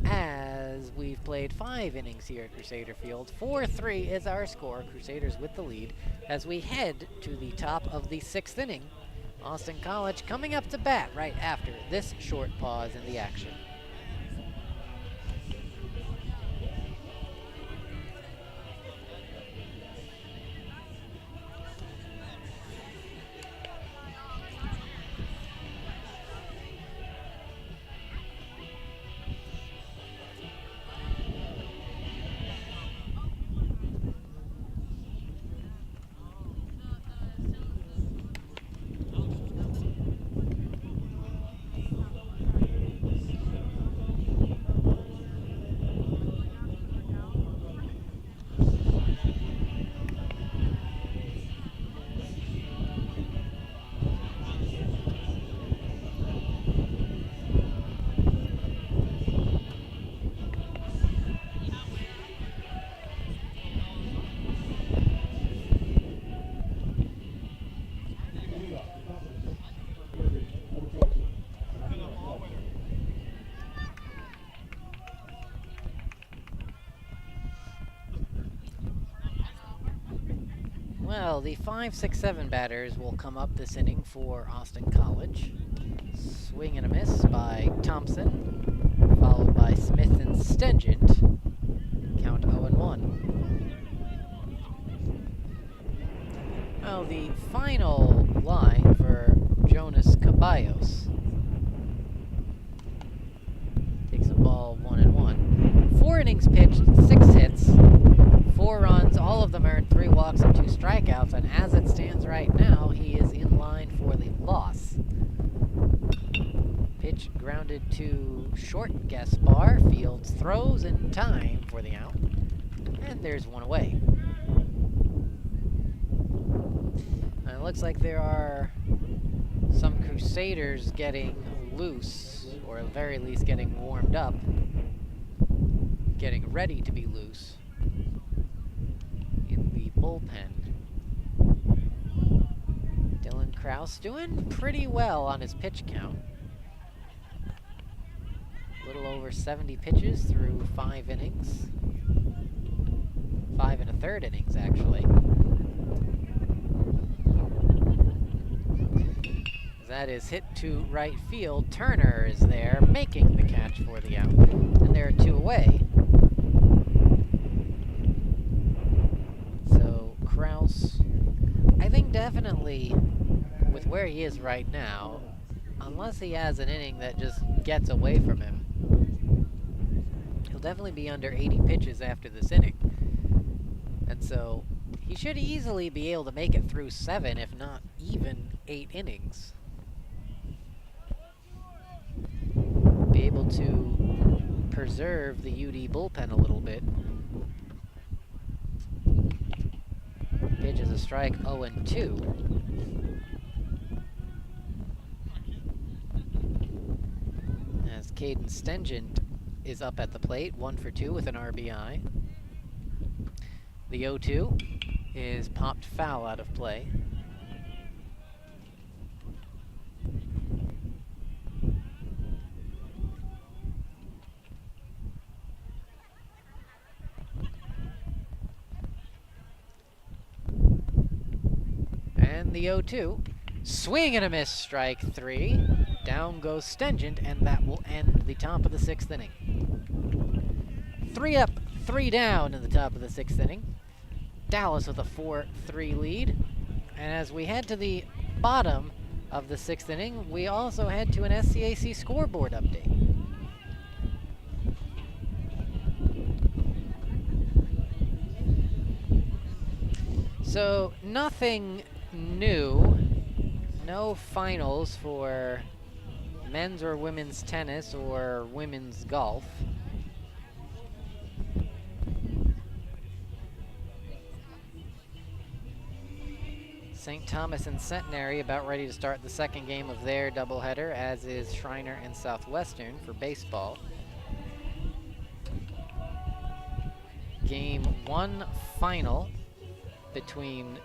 As we've played 5 innings here at Crusader Field. 4-3 is our score. Crusaders with the lead as we head to the top of the 6th inning. Austin College coming up to bat right after this short pause in the action. Well, the 5, 6, 7 batters will come up this inning for Austin College. Swing and a miss by Thompson, followed by Smith and Stengent. Count 0-1. Well, the final line for Jonas Caballos. Takes a ball 1-1. 4 innings pitched, 6 hits. 4 runs, all of them earned, 3 walks and 2 strikeouts, and as it stands right now, he is in line for the loss. Pitch grounded to short, Gaspar. Fields throws in time for the out, and there's 1 away. It looks like there are some Crusaders getting loose, or at the very least getting warmed up, getting ready to be loose in the bullpen. Dylan Kraus doing pretty well on his pitch count. A little over 70 pitches through 5 innings. 5 1/3 innings, actually. That is hit to right field. Turner is there, making the catch for the out. And there are 2 away. So, Kraus, I think definitely, with where he is right now, unless he has an inning that just gets away from him, he'll definitely be under 80 pitches after this inning. And so, he should easily be able to make it through 7, if not even 8 innings. Be able to preserve the UD bullpen a little bit. Pitch is a strike, 0-2. As Caden Stengent is up at the plate, 1 for 2 with an RBI. The 0-2 is popped foul out of play. And the 0-2 Swing and a miss, strike 3. Down goes Stengent, and that will end the top of the 6th inning. 3 up, 3 down in the top of the 6th inning. Dallas with a 4-3 lead. And as we head to the bottom of the 6th inning, we also head to an SCAC scoreboard update. So, nothing new. No finals for men's or women's tennis or women's golf. St. Thomas and Centenary about ready to start the second game of their doubleheader, as is Schreiner and Southwestern for baseball. Game 1 final between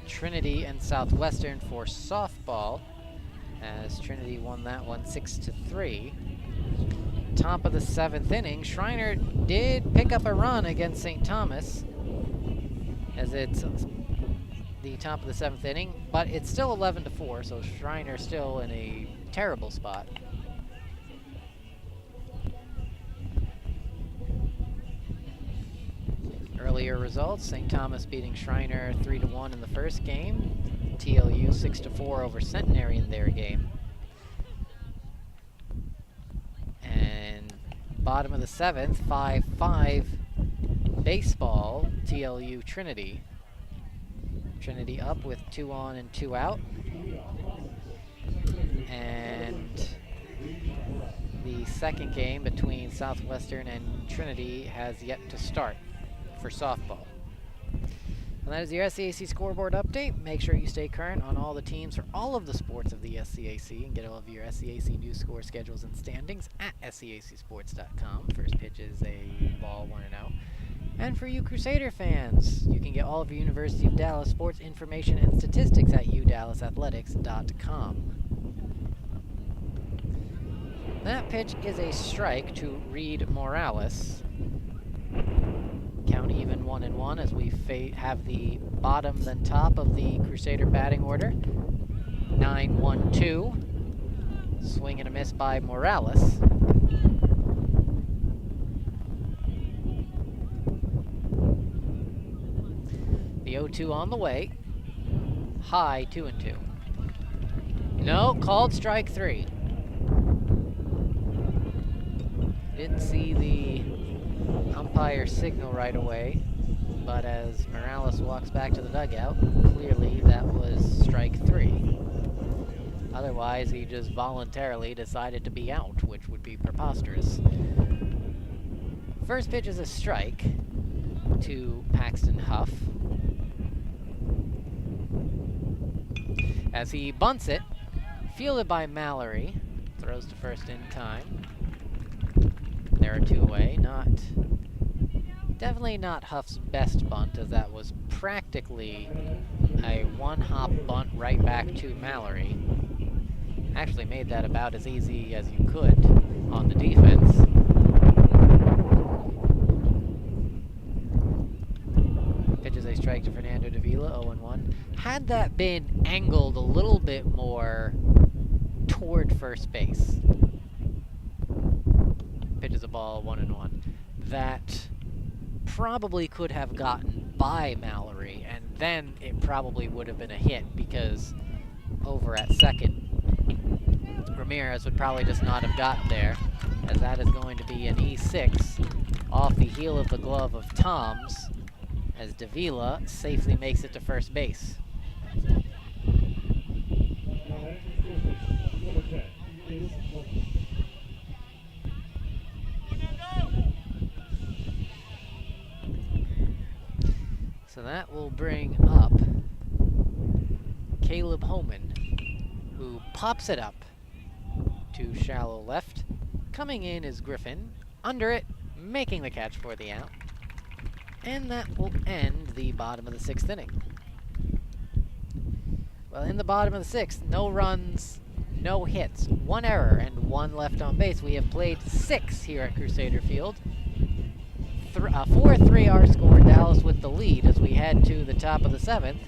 Trinity and Southwestern for softball, as Trinity won that one 6-3. Top of the 7th inning, Schreiner did pick up a run against St. Thomas, as it's the top of the 7th inning, but it's still 11-4, so Schreiner still in a terrible spot. Earlier results, St. Thomas beating Schreiner 3-1 in the first game, TLU 6-4 over Centenary in their game. And bottom of the 7th, 5-5 baseball, TLU Trinity. Trinity up with 2 on and 2 out. And the second game between Southwestern and Trinity has yet to start for softball. And that is your SCAC scoreboard update. Make sure you stay current on all the teams for all of the sports of the SCAC and get all of your SCAC news, score schedules, and standings at scacsports.com. First pitch is a ball 1-0. And for you Crusader fans, you can get all of your University of Dallas sports information and statistics at udallasathletics.com. That pitch is a strike to Reed Morales. Count even 1-1 as we have the bottom then top of the Crusader batting order. 9-1-2. Swing and a miss by Morales. The 0-2 on the way. High 2-2. No, called strike 3. Didn't see the umpire signal right away, but as Morales walks back to the dugout, clearly that was strike 3. Otherwise, he just voluntarily decided to be out, which would be preposterous. First pitch is a strike to Paxton Huff, as he bunts it, fielded by Mallory, throws to first in time. There are 2 away. Definitely not Huff's best bunt, as that was practically a one-hop bunt right back to Mallory. Actually made that about as easy as you could on the defense. Pitches a strike to Fernando Davila, 0-1. Had that been angled a little bit more toward first base, pitches a ball 1-1. That probably could have gotten by Mallory, and then it probably would have been a hit, because over at second, Ramirez would probably just not have gotten there, as that is going to be an E6 off the heel of the glove of Tom's, as Davila safely makes it to first base. So that will bring up Caleb Homan, who pops it up to shallow left. Coming in is Griffin, under it, making the catch for the out. And that will end the bottom of the 6th inning. Well, in the bottom of the 6th, no runs, no hits, 1 error, and 1 left on base. We have played 6 here at Crusader Field. 4-3 our score, Dallas with the lead as we head to the top of the 7th.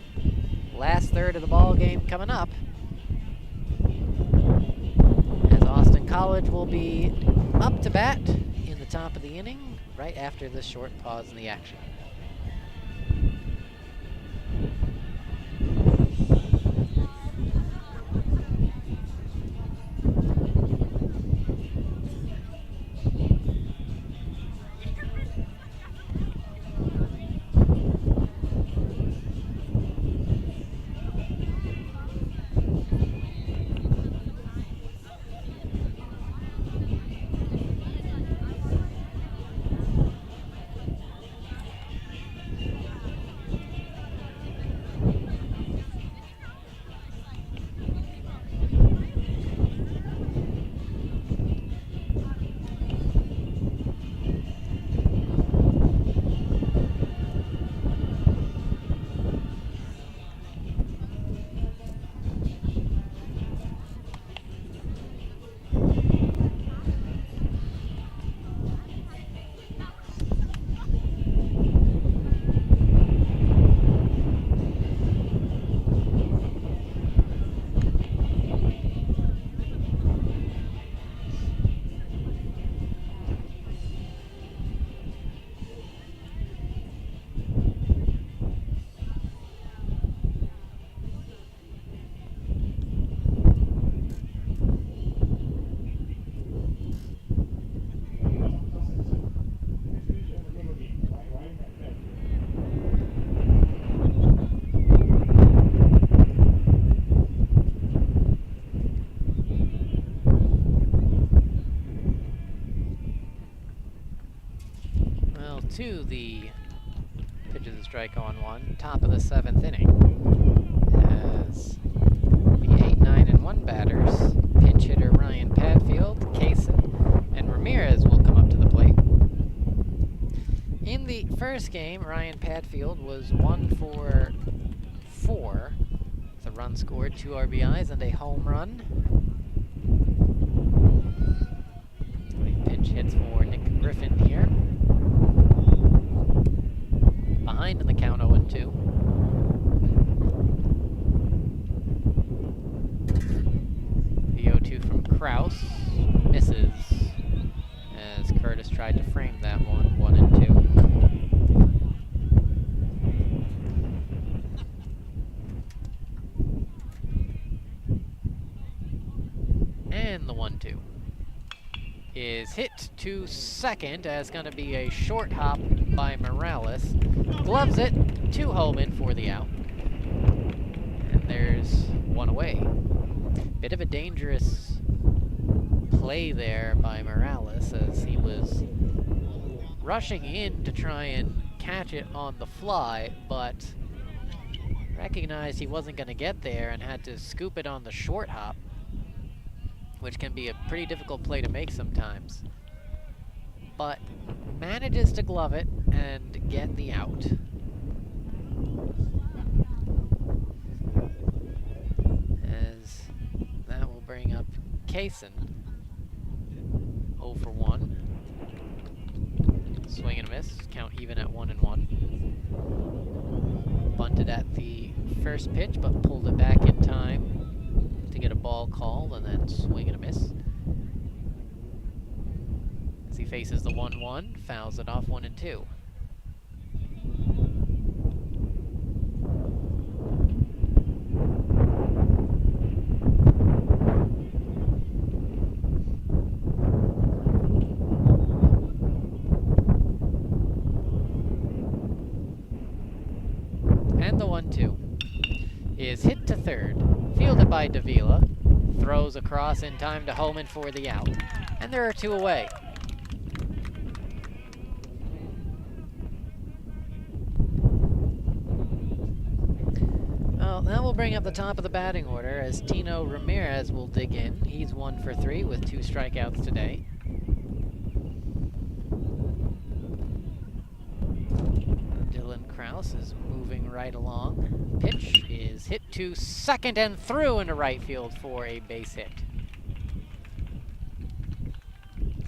Last third of the ball game coming up. College will be up to bat in the top of the inning, right after this short pause in the action. To the pitches a strike on one, top of the 7th inning, as the 8, 9, and 1 batters, pinch hitter Ryan Padfield, Kaysen, and Ramirez will come up to the plate. In the first game, Ryan Padfield was 1 for 4, with a run scored, 2 RBIs, and a home run. He pinch hits for Nick Griffin here. Behind in the count, 0-2. The 0-2 from Kraus misses as Curtis tried to frame that one, 1-2. And the 1-2 is hit to second, as going to be a short hop by Morales. Gloves it to Holman for the out. And there's one away. Bit of a dangerous play there by Morales, as he was rushing in to try and catch it on the fly, but recognized he wasn't going to get there and had to scoop it on the short hop, which can be a pretty difficult play to make sometimes. But manages to glove it and get the out. As that will bring up Kaysen, 0 for 1. Swing and a miss, count even at 1-1. Bunted at the first pitch, but pulled it back in time to get a ball called, and then swing and a miss. As he faces the 1-1, fouls it off, 1-2. And the 1-2 is hit to third, fielded by Davila, throws across in time to Holman for the out, and there are 2 away. Well, that will bring up the top of the batting order, as Tino Ramirez will dig in. He's 1 for 3 with 2 strikeouts today. Dylan Kraus is moving right along. Pitch is hit to second and through into right field for a base hit.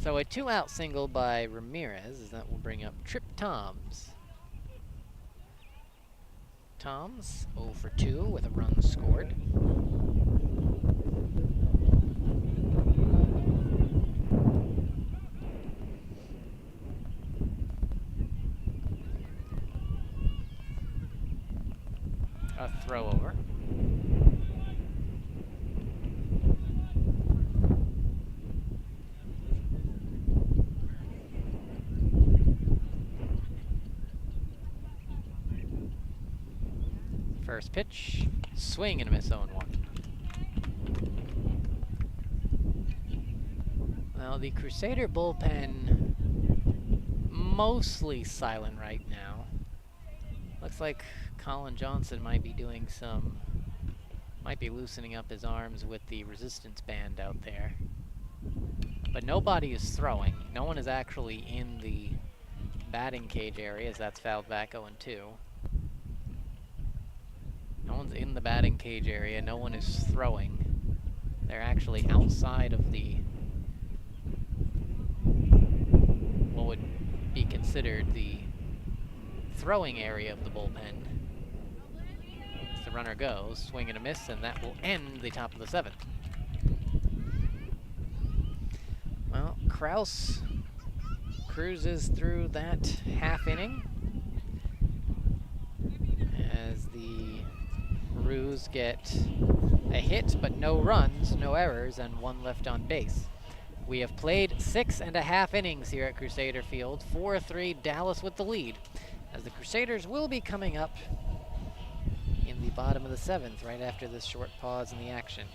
So a 2-out single by Ramirez, as that will bring up Trip Toms. Toms, 0 for 2 with a run scored. First pitch, swing and a miss, 0-1. Well, the Crusader bullpen mostly silent right now. Looks like Colin Johnson might be loosening up his arms with the resistance band out there. But nobody is throwing. No one is actually in the batting cage area, as that's fouled back 0-2. No one's in the batting cage area. No one is throwing. They're actually outside of what would be considered the throwing area of the bullpen. As the runner goes, swing and a miss, and that will end the top of the 7th. Well, Kraus cruises through that half inning as the Roos get a hit, but no runs, no errors, and 1 left on base. We have played 6.5 innings here at Crusader Field. 4-3, Dallas with the lead, as the Crusaders will be coming up in the bottom of the 7th right after this short pause in the action.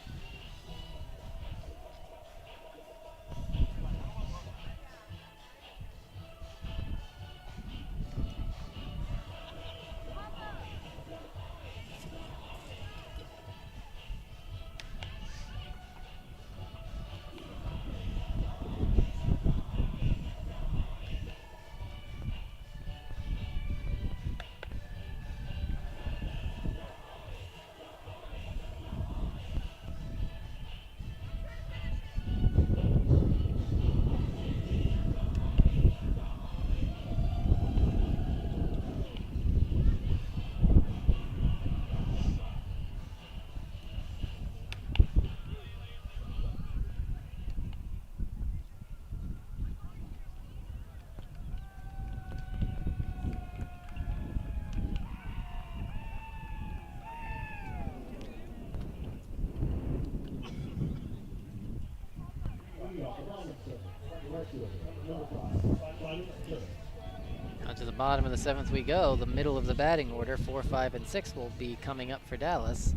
Now to the bottom of the 7th we go. The middle of the batting order, 4, 5, and 6 will be coming up for Dallas.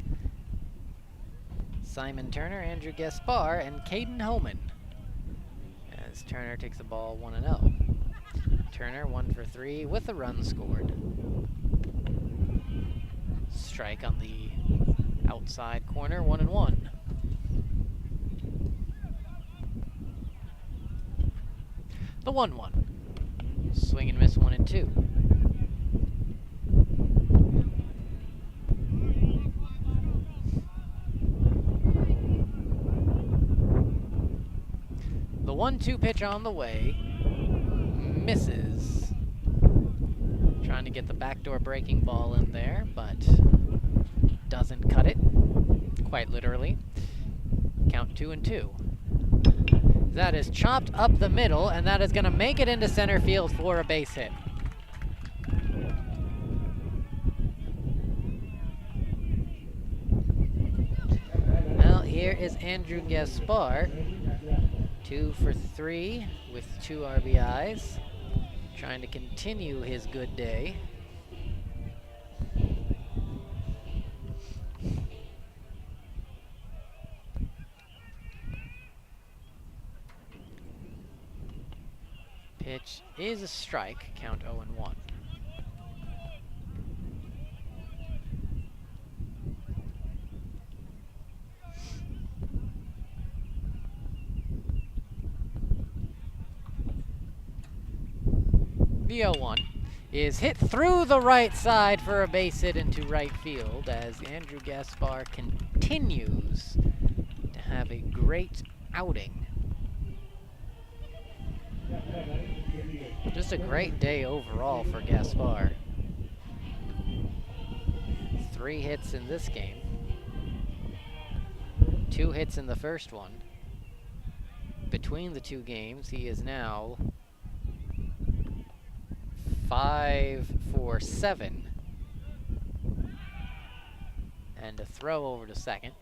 Simon Turner, Andrew Gaspar, and Caden Homan. As Turner takes the ball 1-0. Turner 1 for 3 with a run scored. Strike on the outside corner, 1-1. The 1-1. Swing and miss, 1-2. The 1-2 pitch on the way. Misses. Trying to get the backdoor breaking ball in there, but doesn't cut it. Quite literally. Count 2-2. That is chopped up the middle, and that is going to make it into center field for a base hit. Well, here is Andrew Gaspar, 2 for 3 with 2 RBIs, trying to continue his good day. Pitch is a strike, count 0-1. The 0-1 is hit through the right side for a base hit into right field as Andrew Gaspar continues to have a great outing. Just a great day overall for Gaspar. 3 hits in this game. 2 hits in the first one. Between the 2 games, he is now 5 for 7. And a throw over to second.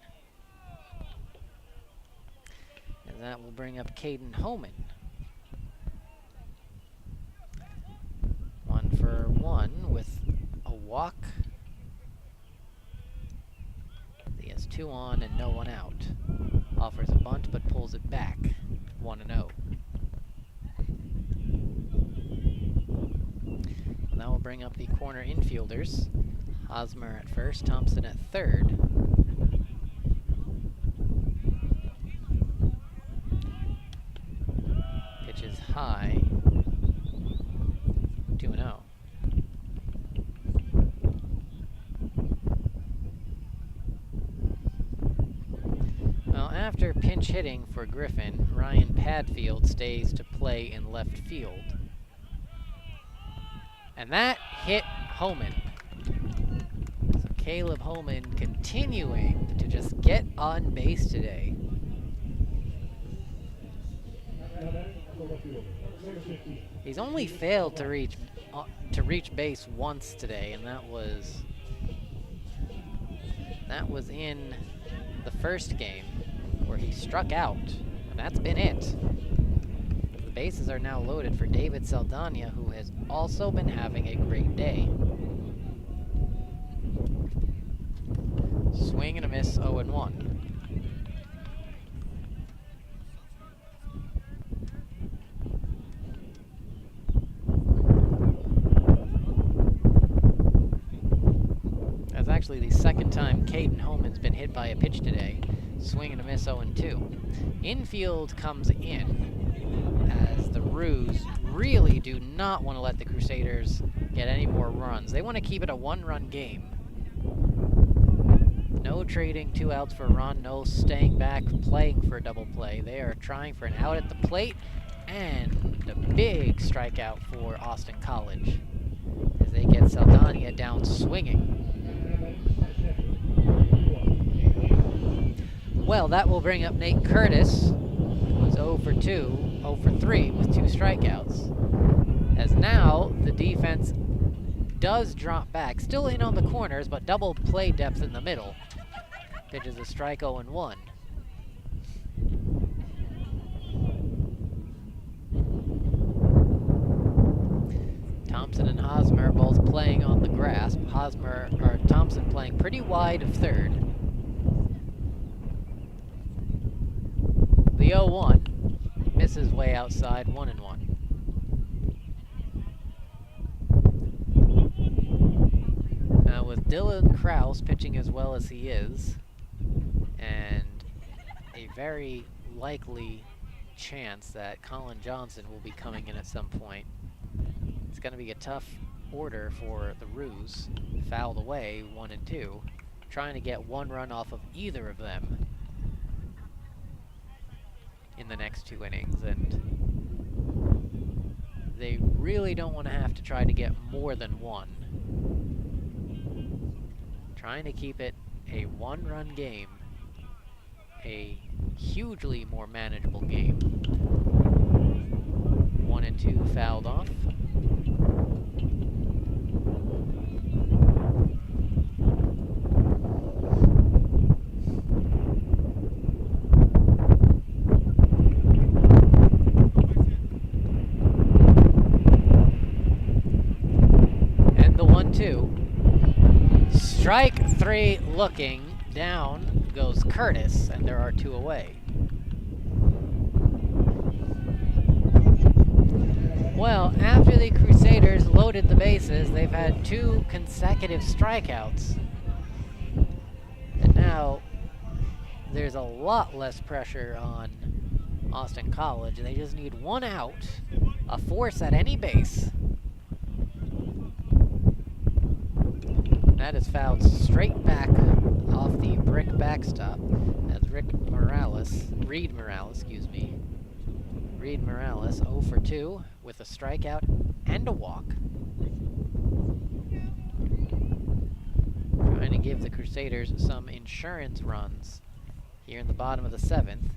And that will bring up Caden Homan. 1 for 1 with a walk 2 on and no one out. Offers a bunt but pulls it back. 1-0. And that will bring up the corner infielders. Hosmer at first, Thompson at third. Pitch is high. 2-0. Well, after pinch hitting for Griffin, Ryan Padfield stays to play in left field. And that hit Homan. So Caleb Homan continuing to just get on base today. He's only failed to reach base once today, and that was in the first game where he struck out, and that's been it. The bases are now loaded for David Saldana, who has also been having a great day. Swing and a miss, 0-1. That's actually the second time Caden Homan's been hit by a pitch today. Swing and a miss, 0-2. Infield comes in as the Roos really do not want to let the Crusaders get any more runs. They want to keep it a one-run game. No trading 2 outs for a run, no staying back, playing for a double play. They are trying for an out at the plate, and a big strikeout for Austin College as they get Saldana down swinging. Well, that will bring up Nate Curtis, who's 0 for 3 with 2 strikeouts. As now, the defense does drop back, still in on the corners, but double play depth in the middle. Pitch is a strike, 0-1. Thompson and Hosmer both playing on the grass. Thompson playing pretty wide of third. The 0-1 misses way outside, 1-1. Now with Dylan Kraus pitching as well as he is, and a very likely chance that Colin Johnson will be coming in at some point, it's going to be a tough order for the Roos. Fouled away, 1 and 2, trying to get 1 run off of either of them in the next 2 innings, and they really don't want to have to try to get more than 1. Trying to keep it a 1-run game, a hugely more manageable game. 1 and 2 fouled off. Strike 3 looking, down goes Curtis, and there are 2 away. Well, after the Crusaders loaded the bases, they've had 2 consecutive strikeouts. And now there's a lot less pressure on Austin College. They just need 1 out, a force at any base. That is fouled straight back off the brick backstop as Reed Morales, 0 for 2 with a strikeout and a walk. Trying to give the Crusaders some insurance runs here in the bottom of the 7th.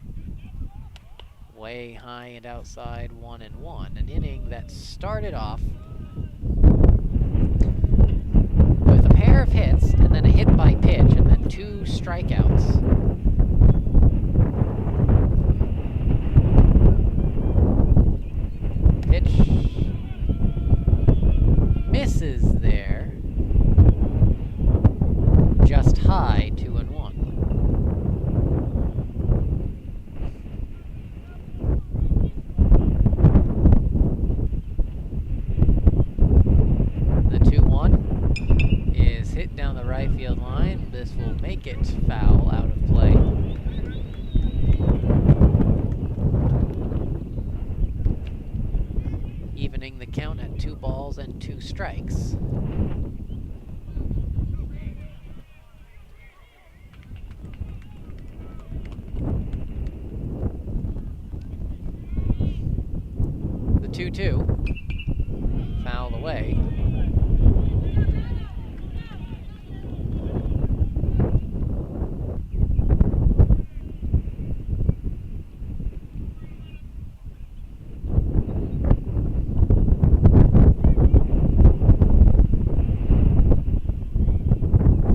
Way high and outside, 1 and 1. An inning that started off with a pair of hits, and then a hit by pitch, and then 2 strikeouts. Pitch misses there. Just high, 2 and 1. 2 balls and 2 strikes. The 2-2. Fouled away.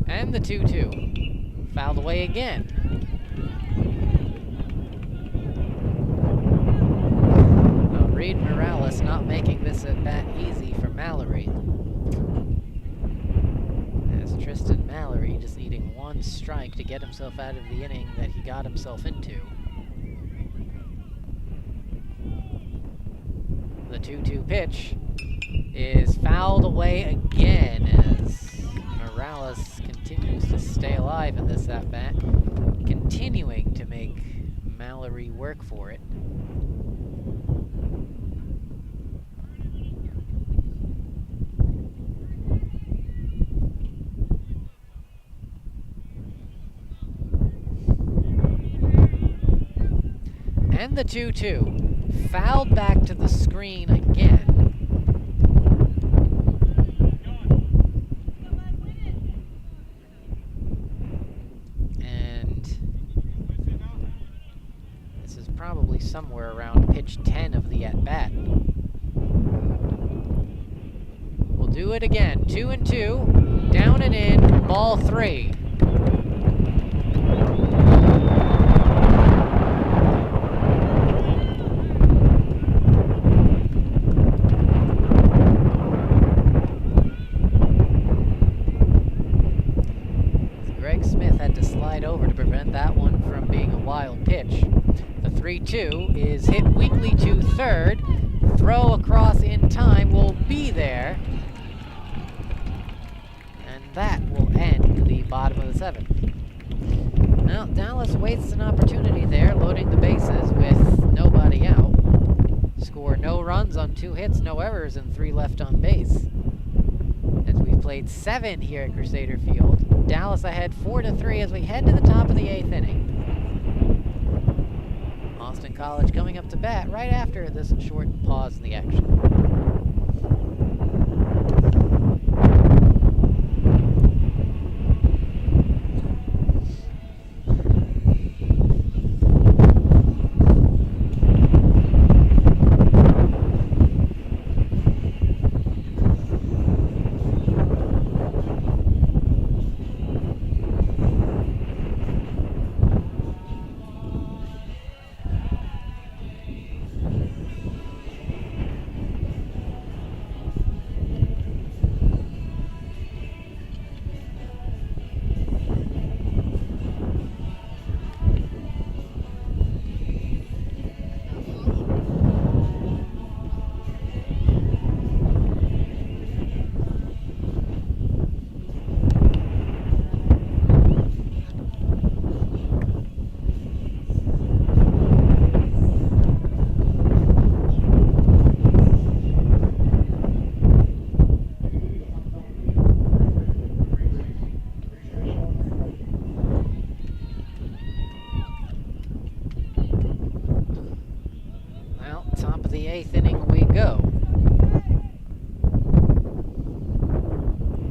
And the 2-2. Fouled away again. Well, Reed Morales not making this at bat easy for Mallory. As Tristan Mallory just needing 1 strike to get himself out of the inning that he got himself into. The 2-2 pitch is fouled away again as Morales continues to stay alive in this at-bat, continuing to make Mallory work for it. And the 2-2, fouled back to the screen again. Probably somewhere around pitch 10 of the at-bat. We'll do it again. 2-2, down and in, ball 3. Greg Smith had to slide over to prevent that one from being a wild pitch. The 3-2 is hit weakly to third. Throw across in time will be there. And that will end the bottom of the 7th. Well, Dallas waits an opportunity there, loading the bases with nobody out. Score no runs on 2 hits, no errors, and 3 left on base. As we've played 7 here at Crusader Field, Dallas ahead 4-3 as we head to the top of the 8th inning. Austin College coming up to bat right after this short pause in the action. Top of the 8th inning we go.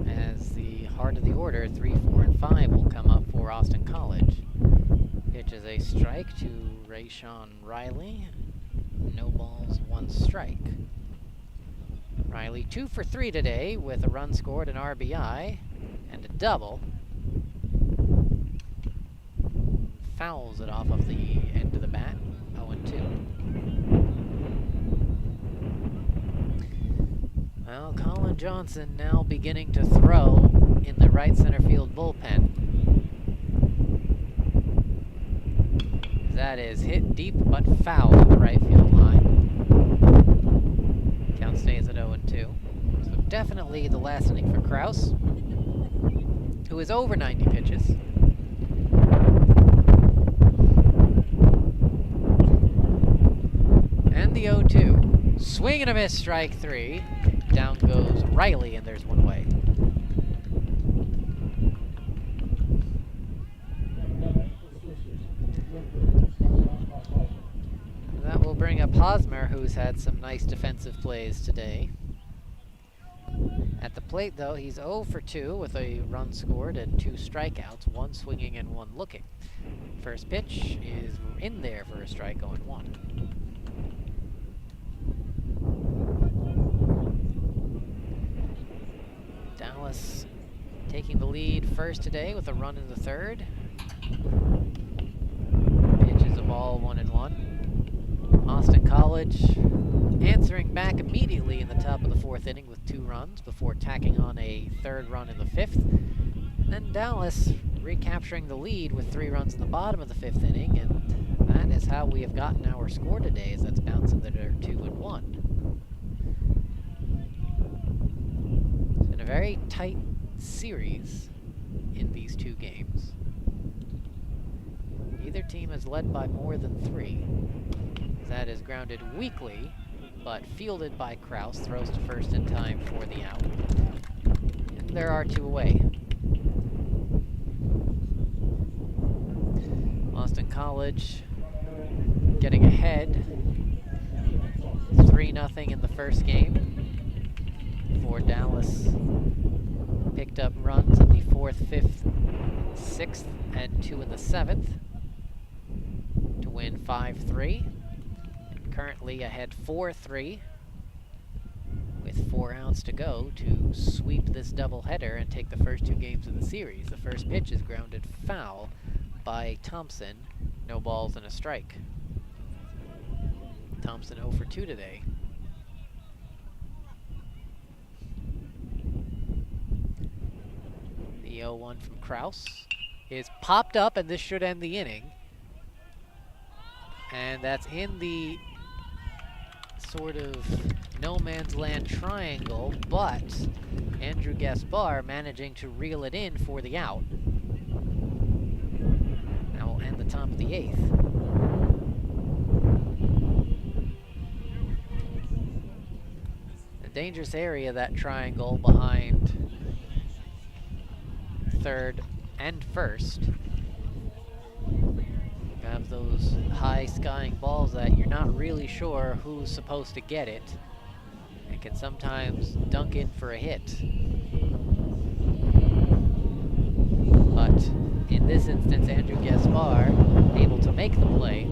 As the heart of the order, 3, 4, and 5 will come up for Austin College. Pitch is a strike to Rayshawn Riley. No balls, 1 strike. Riley 2 for 3 today with a run scored, an RBI, and a double. Fouls it off of the end of the bat, 0-2. Well, Colin Johnson now beginning to throw in the right center field bullpen. That is hit deep but foul on the right field line. Count stays at 0-2. So definitely the last inning for Kraus, who is over 90 pitches. And the 0-2. Swing and a miss, strike 3. Down goes Riley, and there's one away. That will bring up Hosmer, who's had some nice defensive plays today. At the plate, though, he's 0 for 2 with a run scored and 2 strikeouts, 1 swinging and 1 looking. First pitch is in there for a strike, 0-1. Dallas taking the lead first today with a run in the third. Pitch is a ball, 1-1. Austin College answering back immediately in the top of the 4th inning with 2 runs before tacking on a 3rd run in the 5th. And then Dallas recapturing the lead with 3 runs in the bottom of the 5th inning, and that is how we have gotten our score today, as that's bouncing that are 2-1. It's been a very tight series in these 2 games. Neither team has led by more than 3. That is grounded weakly, but fielded by Kraus, throws to first in time for the out. And there are 2 away. Austin College getting ahead 3-0 in the first game for Dallas. Picked up runs in the 4th, 5th, 6th, and 2 in the 7th to win 5-3. Currently ahead 4-3 with 4 outs to go to sweep this doubleheader and take the first 2 games of the series. The first pitch is grounded foul by Thompson. No balls and a strike. Thompson 0 for 2 today. The 0-1 from Kraus is popped up, and this should end the inning. And that's in the sort of no man's land triangle, but Andrew Gaspar managing to reel it in for the out. That will end the top of the 8th. A dangerous area, that triangle behind 3rd and 1st. Have those high skying balls that you're not really sure who's supposed to get it, and can sometimes dunk in for a hit. But in this instance, Andrew Gaspar able to make the play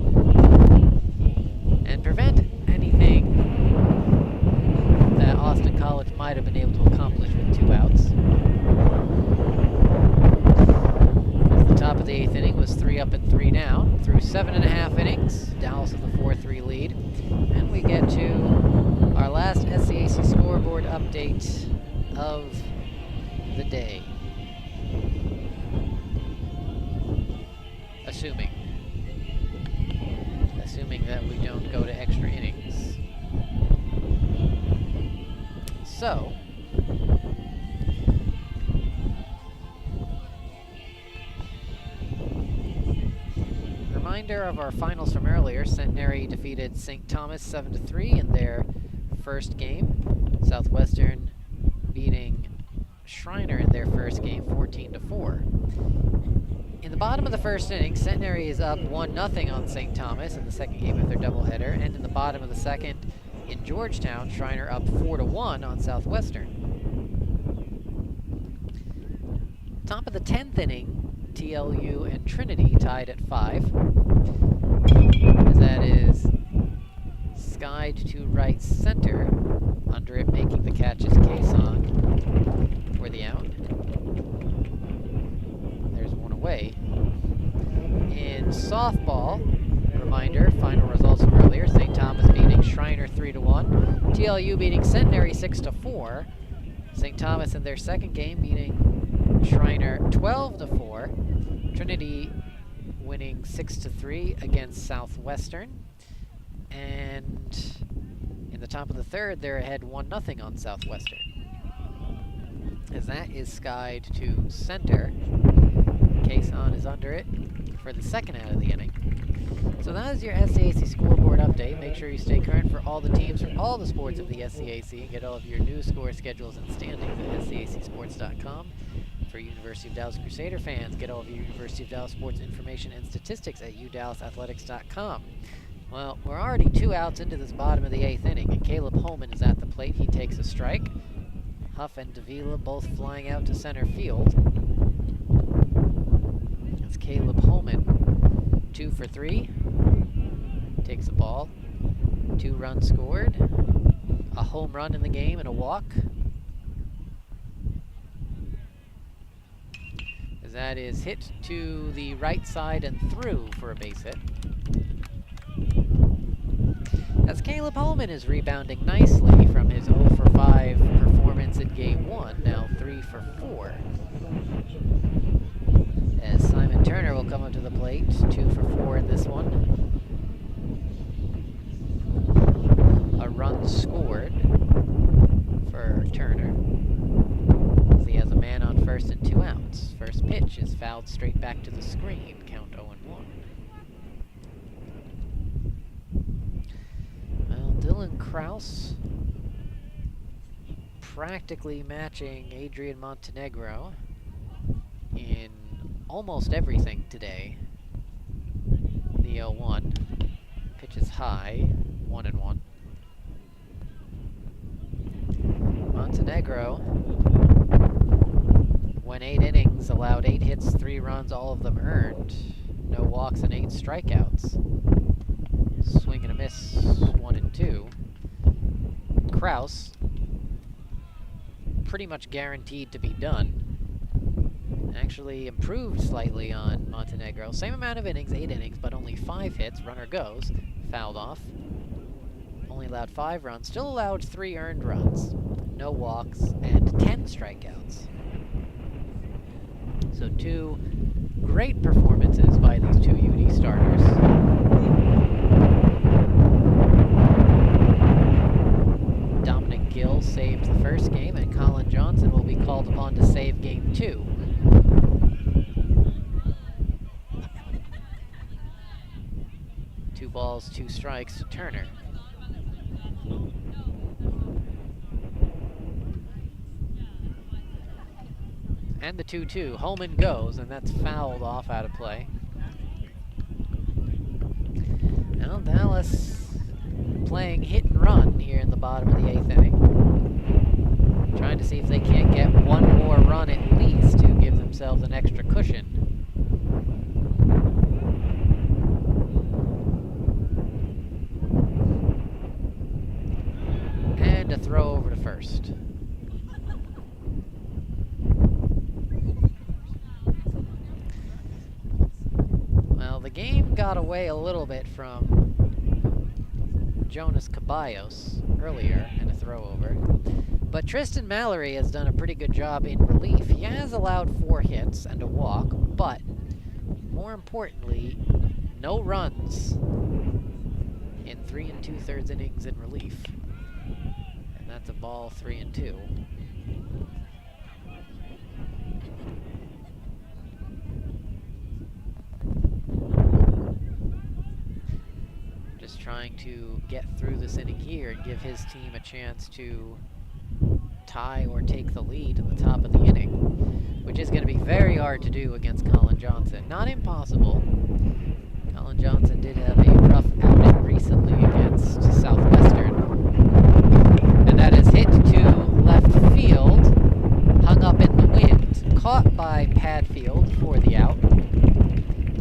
and prevent anything that Austin College might have been able to accomplish with 2 outs. Top of the 8th inning was 3 up and 3 down through 7.5 innings. Dallas with a 4-3 lead. And we get to our last SCAC scoreboard update of the day. Assuming that we don't go to extra innings. So, reminder of our finals from earlier. Centenary defeated St. Thomas 7-3 in their first game. Southwestern beating Schreiner in their first game 14-4. In the bottom of the first inning, Centenary is up 1-0 on St. Thomas in the second game of their doubleheader, and in the bottom of the second in Georgetown, Schreiner up 4-1 on Southwestern. Top of the 10th inning, TLU and Trinity tied at 5. As that is skied to right center. Under it, making the catch is Kason for the out. There's one away. In softball, reminder, final results from earlier. St. Thomas beating Schreiner 3-1. TLU beating Centenary 6-4. St. Thomas in their second game beating Schreiner 12-4. Trinity winning 6-3 against Southwestern. And in the top of the third, they're ahead 1-0 on Southwestern. As that is skied to center. Kason is under it for the second out of the inning. So that is your SCAC scoreboard update. Make sure you stay current for all the teams from all the sports of the SCAC and get all of your new score schedules and standings at scacsports.com. For University of Dallas Crusader fans, get all of your University of Dallas sports information and statistics at udallasathletics.com. Well, we're already 2 outs into this bottom of the 8th inning, and Caleb Holman is at the plate. He takes a strike. Huff and Davila both flying out to center field. That's Caleb Holman, 2 for 3. Takes a ball. 2 runs scored. A home run in the game and a walk. As that is hit to the right side and through for a base hit. As Caleb Holman is rebounding nicely from his 0 for 5 performance in Game 1, now 3 for 4. As Simon Turner will come up to the plate, 2 for 4 in this one. A run scored for Turner. As he has a man on first and 2 outs. First pitch is fouled straight back to the screen, count 0-1. Dylan Kraus practically matching Adrian Montenegro in almost everything today. The 0-1. Pitch is high, 1-1. Montenegro went 8 innings, allowed 8 hits, 3 runs, all of them earned. No walks and 8 strikeouts. Swing and a miss, 1-2. Kraus, pretty much guaranteed to be done. Actually improved slightly on Montenegro. Same amount of innings, 8 innings, but only 5 hits. Runner goes, fouled off. Only allowed 5 runs, still allowed 3 earned runs. No walks, and 10 strikeouts. So 2 great performances by these 2 UD starters. Dominic Gill saved the first game, and Colin Johnson will be called upon to save Game 2. Two balls, 2 strikes to Turner. And the 2-2. Holman goes, and that's fouled off out of play. Now Dallas playing hit and run here in the bottom of the 8th inning. Trying to see if they can't get 1 more run at least to give themselves an extra cushion. And a throw over to first. Well, the game got away a little bit from Jonas Caballos earlier in a throw over. But Tristan Mallory has done a pretty good job in relief. He has allowed 4 hits and a walk, but more importantly, no runs in 3 2/3 innings in relief. And that's a ball, 3-2. Just trying to get through this inning here and give his team a chance to tie or take the lead at the top of the inning, which is going to be very hard to do against Colin Johnson. Not impossible. Colin Johnson did have a rough outing recently against Southwestern, and that is hit to left field, hung up in the wind, caught by Padfield for the out,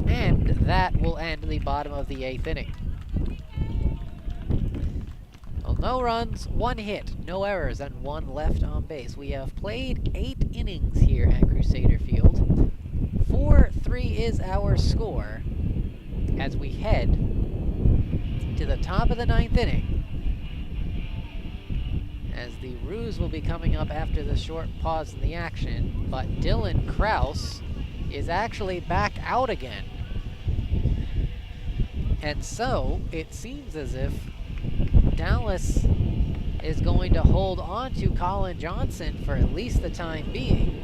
and that will end the bottom of the 8th inning. Well, no runs, 1 hit, no errors, and 1 left on base. We have played 8 innings here at Crusader Field. 4-3 is our score as we head to the top of the 9th inning, as the Roos will be coming up after the short pause in the action, but Dylan Kraus is actually back out again. And so, it seems as if Dallas is going to hold on to Colin Johnson for at least the time being.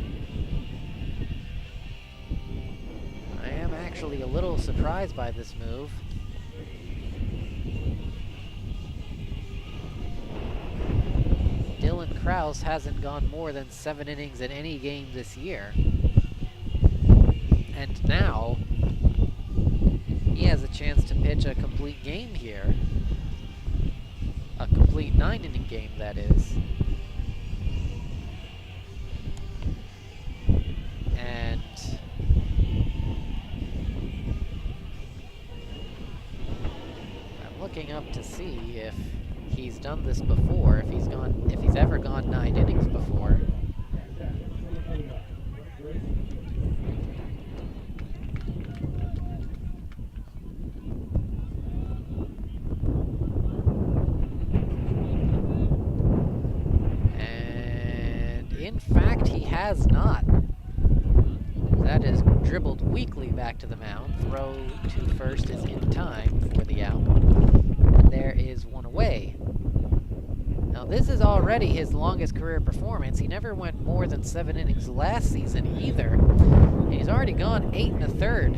I am actually a little surprised by this move. Dylan Kraus hasn't gone more than 7 innings in any game this year. And now, he has a chance to pitch a complete game here. A complete 9-inning game, that is. And I'm looking up to see if he's done this before, if he's ever gone 9 innings before. And in fact, he has not. That is dribbled weakly back to the mound. Throw to first is in time for the out. And there is one away. Now this is already his longest career performance. He never went more than 7 innings last season either. And he's already gone 8 1/3.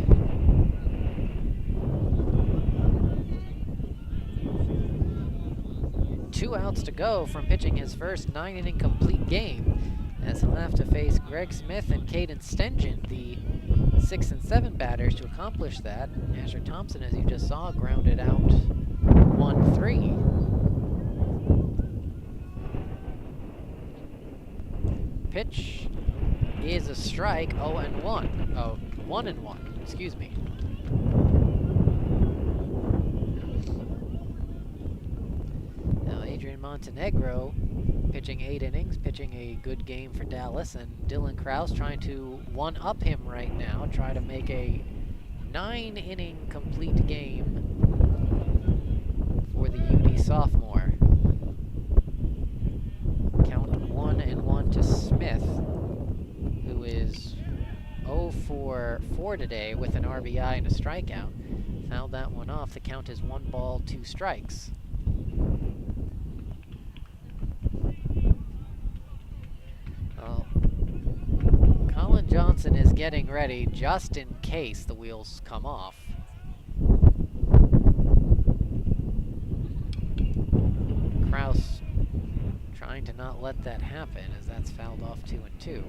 Two outs to go from pitching his first 9-inning complete game, as he'll have to face Greg Smith and Caden Stengen, the 6 and 7 batters, to accomplish that. Asher Thompson, as you just saw, grounded out 1-3. Pitch is a strike. 0-1. Oh, 1-1. Excuse me. Now Adrian Montenegro pitching 8 innings, pitching a good game for Dallas, and Dylan Kraus trying to one-up him right now, try to make a 9-inning complete game for the UD sophomore. Count 1-1 to Smith, who is 0 for 4 today with an RBI and a strikeout. Fouled that one off. The count is 1 ball, 2 strikes. Well, Colin Johnson is getting ready just in case the wheels come off. Kraus trying to not let that happen, as that's fouled off 2-2.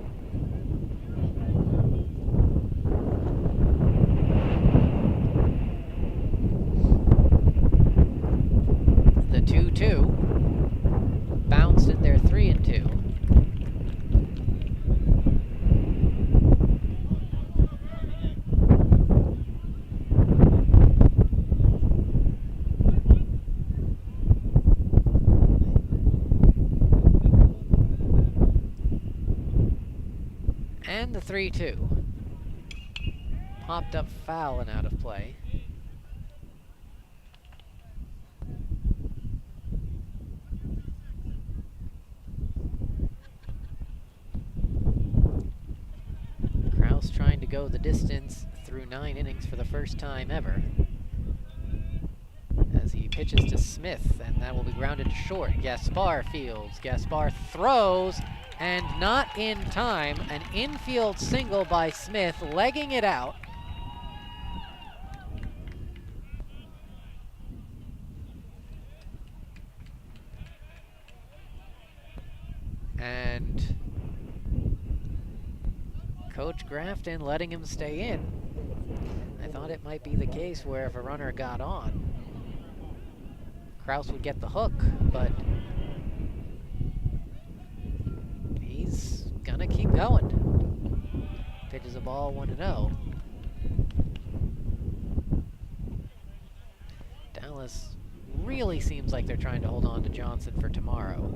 The 2-2 bounced in there 3-2. And the 3-2. Popped up foul and out of play. Kraus trying to go the distance through 9 innings for the first time ever, as he pitches to Smith, and that will be grounded to short. Gaspar fields. Gaspar throws, and not in time. An infield single by Smith, legging it out. And Coach Grafton letting him stay in. I thought it might be the case where if a runner got on, Kraus would get the hook, but he's gonna keep going. Pitches a ball 1-0. Dallas really seems like they're trying to hold on to Johnson for tomorrow.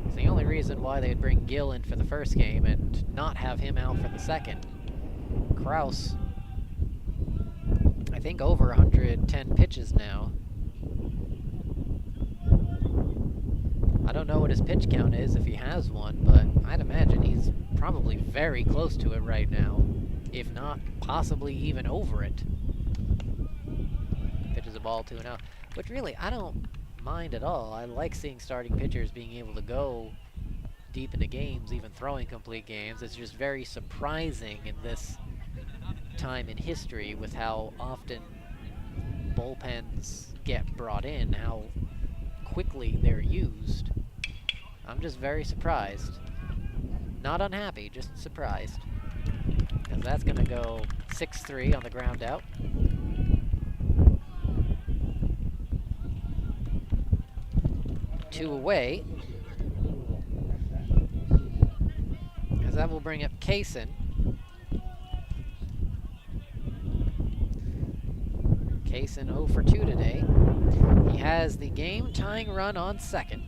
It's the only reason why they'd bring Gill in for the first game and not have him out for the second. Kraus, I think over 110 pitches now. I don't know what his pitch count is, if he has one, but I'd imagine he's probably very close to it right now, if not possibly even over it. Pitches a ball 2-0, which really I don't mind at all. I like seeing starting pitchers being able to go deep into games, even throwing complete games. It's just very surprising in this time in history with how often bullpens get brought in, how quickly they're used. I'm just very surprised. Not unhappy, just surprised. Because that's going to go 6-3 on the ground out. Two away. As that will bring up Kaysen. Kaysen 0 for 2 today. He has the game-tying run on second.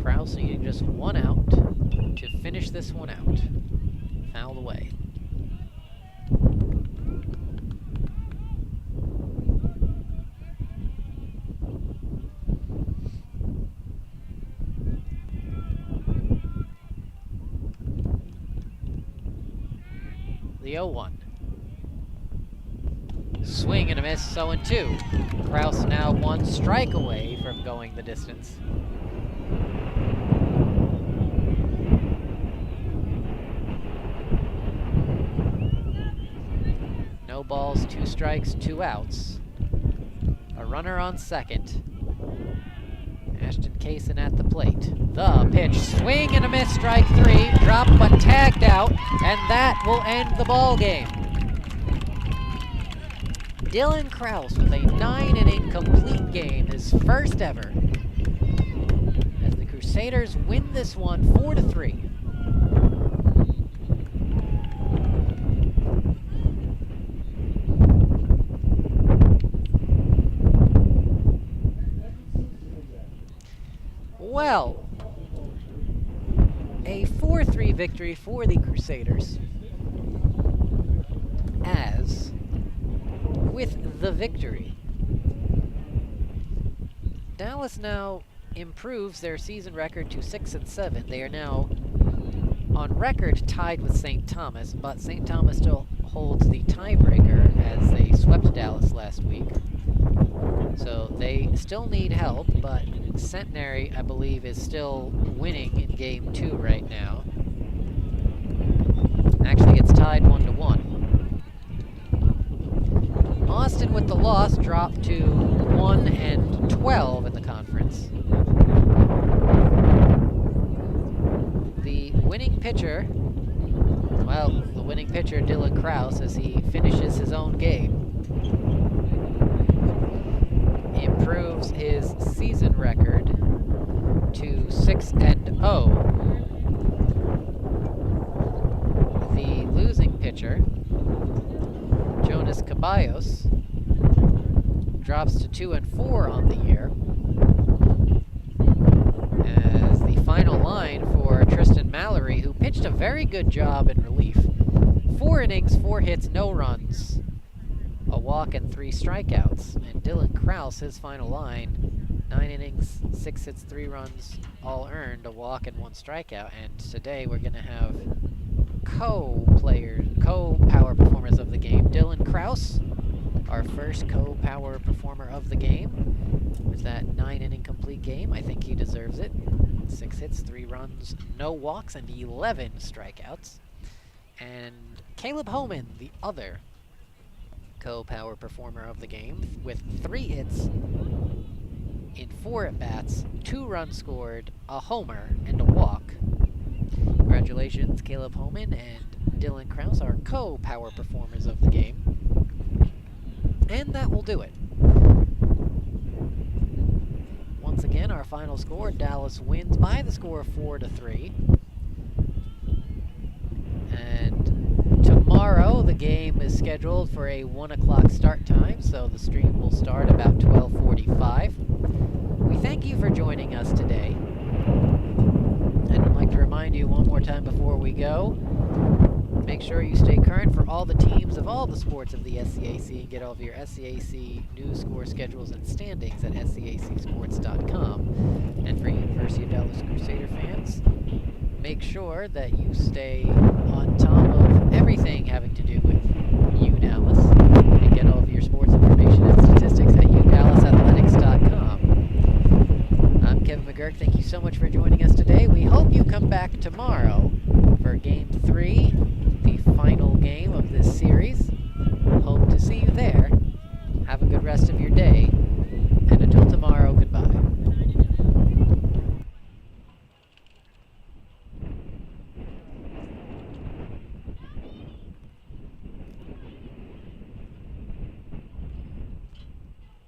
Krause needing just one out to finish this one out. Fouled away. The 0-1. Swing and a miss, 0-2. Krause now one strike away from going the distance. No balls, 2 strikes, 2 outs. A runner on second. Ashton Kaysen at the plate. The pitch, swing and a miss, strike 3, dropped but tagged out, and that will end the ball game. Dylan Krause with a 9-inning complete game, his first ever, as the Crusaders win this one 4-3. Well, a 4-3 victory for the Crusaders, as with the victory, Dallas now improves their season record to 6-7. They are now on record tied with St. Thomas, but St. Thomas still holds the tiebreaker as they swept Dallas last week. So they still need help, but Centenary, I believe, is still winning in Game 2 right now. Actually, it's tied 1-1. Austin, with the loss, dropped to 1-12 in the conference. The winning pitcher, Dylan Krause, as he finishes his own game, improves his season record to 6-0. The losing pitcher, Jonas Caballos, drops to 2-4 on the year. As the final line for Tristan Mallory, who pitched a very good job in relief. 4 innings, 4 hits, no runs, a walk and 3 strikeouts. And Dylan Krause, his final line, 9 innings, 6 hits, 3 runs, all earned, a walk and 1 strikeout. And today we're going to have co-power performers of the game. Dylan Krause, our first co-power performer of the game, with that 9-inning complete game. I think he deserves it. 6 hits, 3 runs, no walks, and 11 strikeouts. And Caleb Homan, the other co-power performer of the game, with 3 hits in 4 at-bats, 2 runs scored, a homer, and a walk. Congratulations, Caleb Homan and Dylan Krause, our co-power performers of the game. And that will do it. Once again, our final score, Dallas wins by the score of 4-3. And tomorrow, the game is scheduled for a 1 o'clock start time, so the stream will start about 12:45. We thank you for joining us today. And I'd like to remind you one more time before we go, make sure you stay current for all the teams of all the sports of the SCAC and get all of your SCAC news, score schedules, and standings at scacsports.com. And for University of Dallas Crusader fans, make sure that you stay on top of everything having to do with UDallas and get all of your sports information and statistics at UDallas. tomorrow for Game 3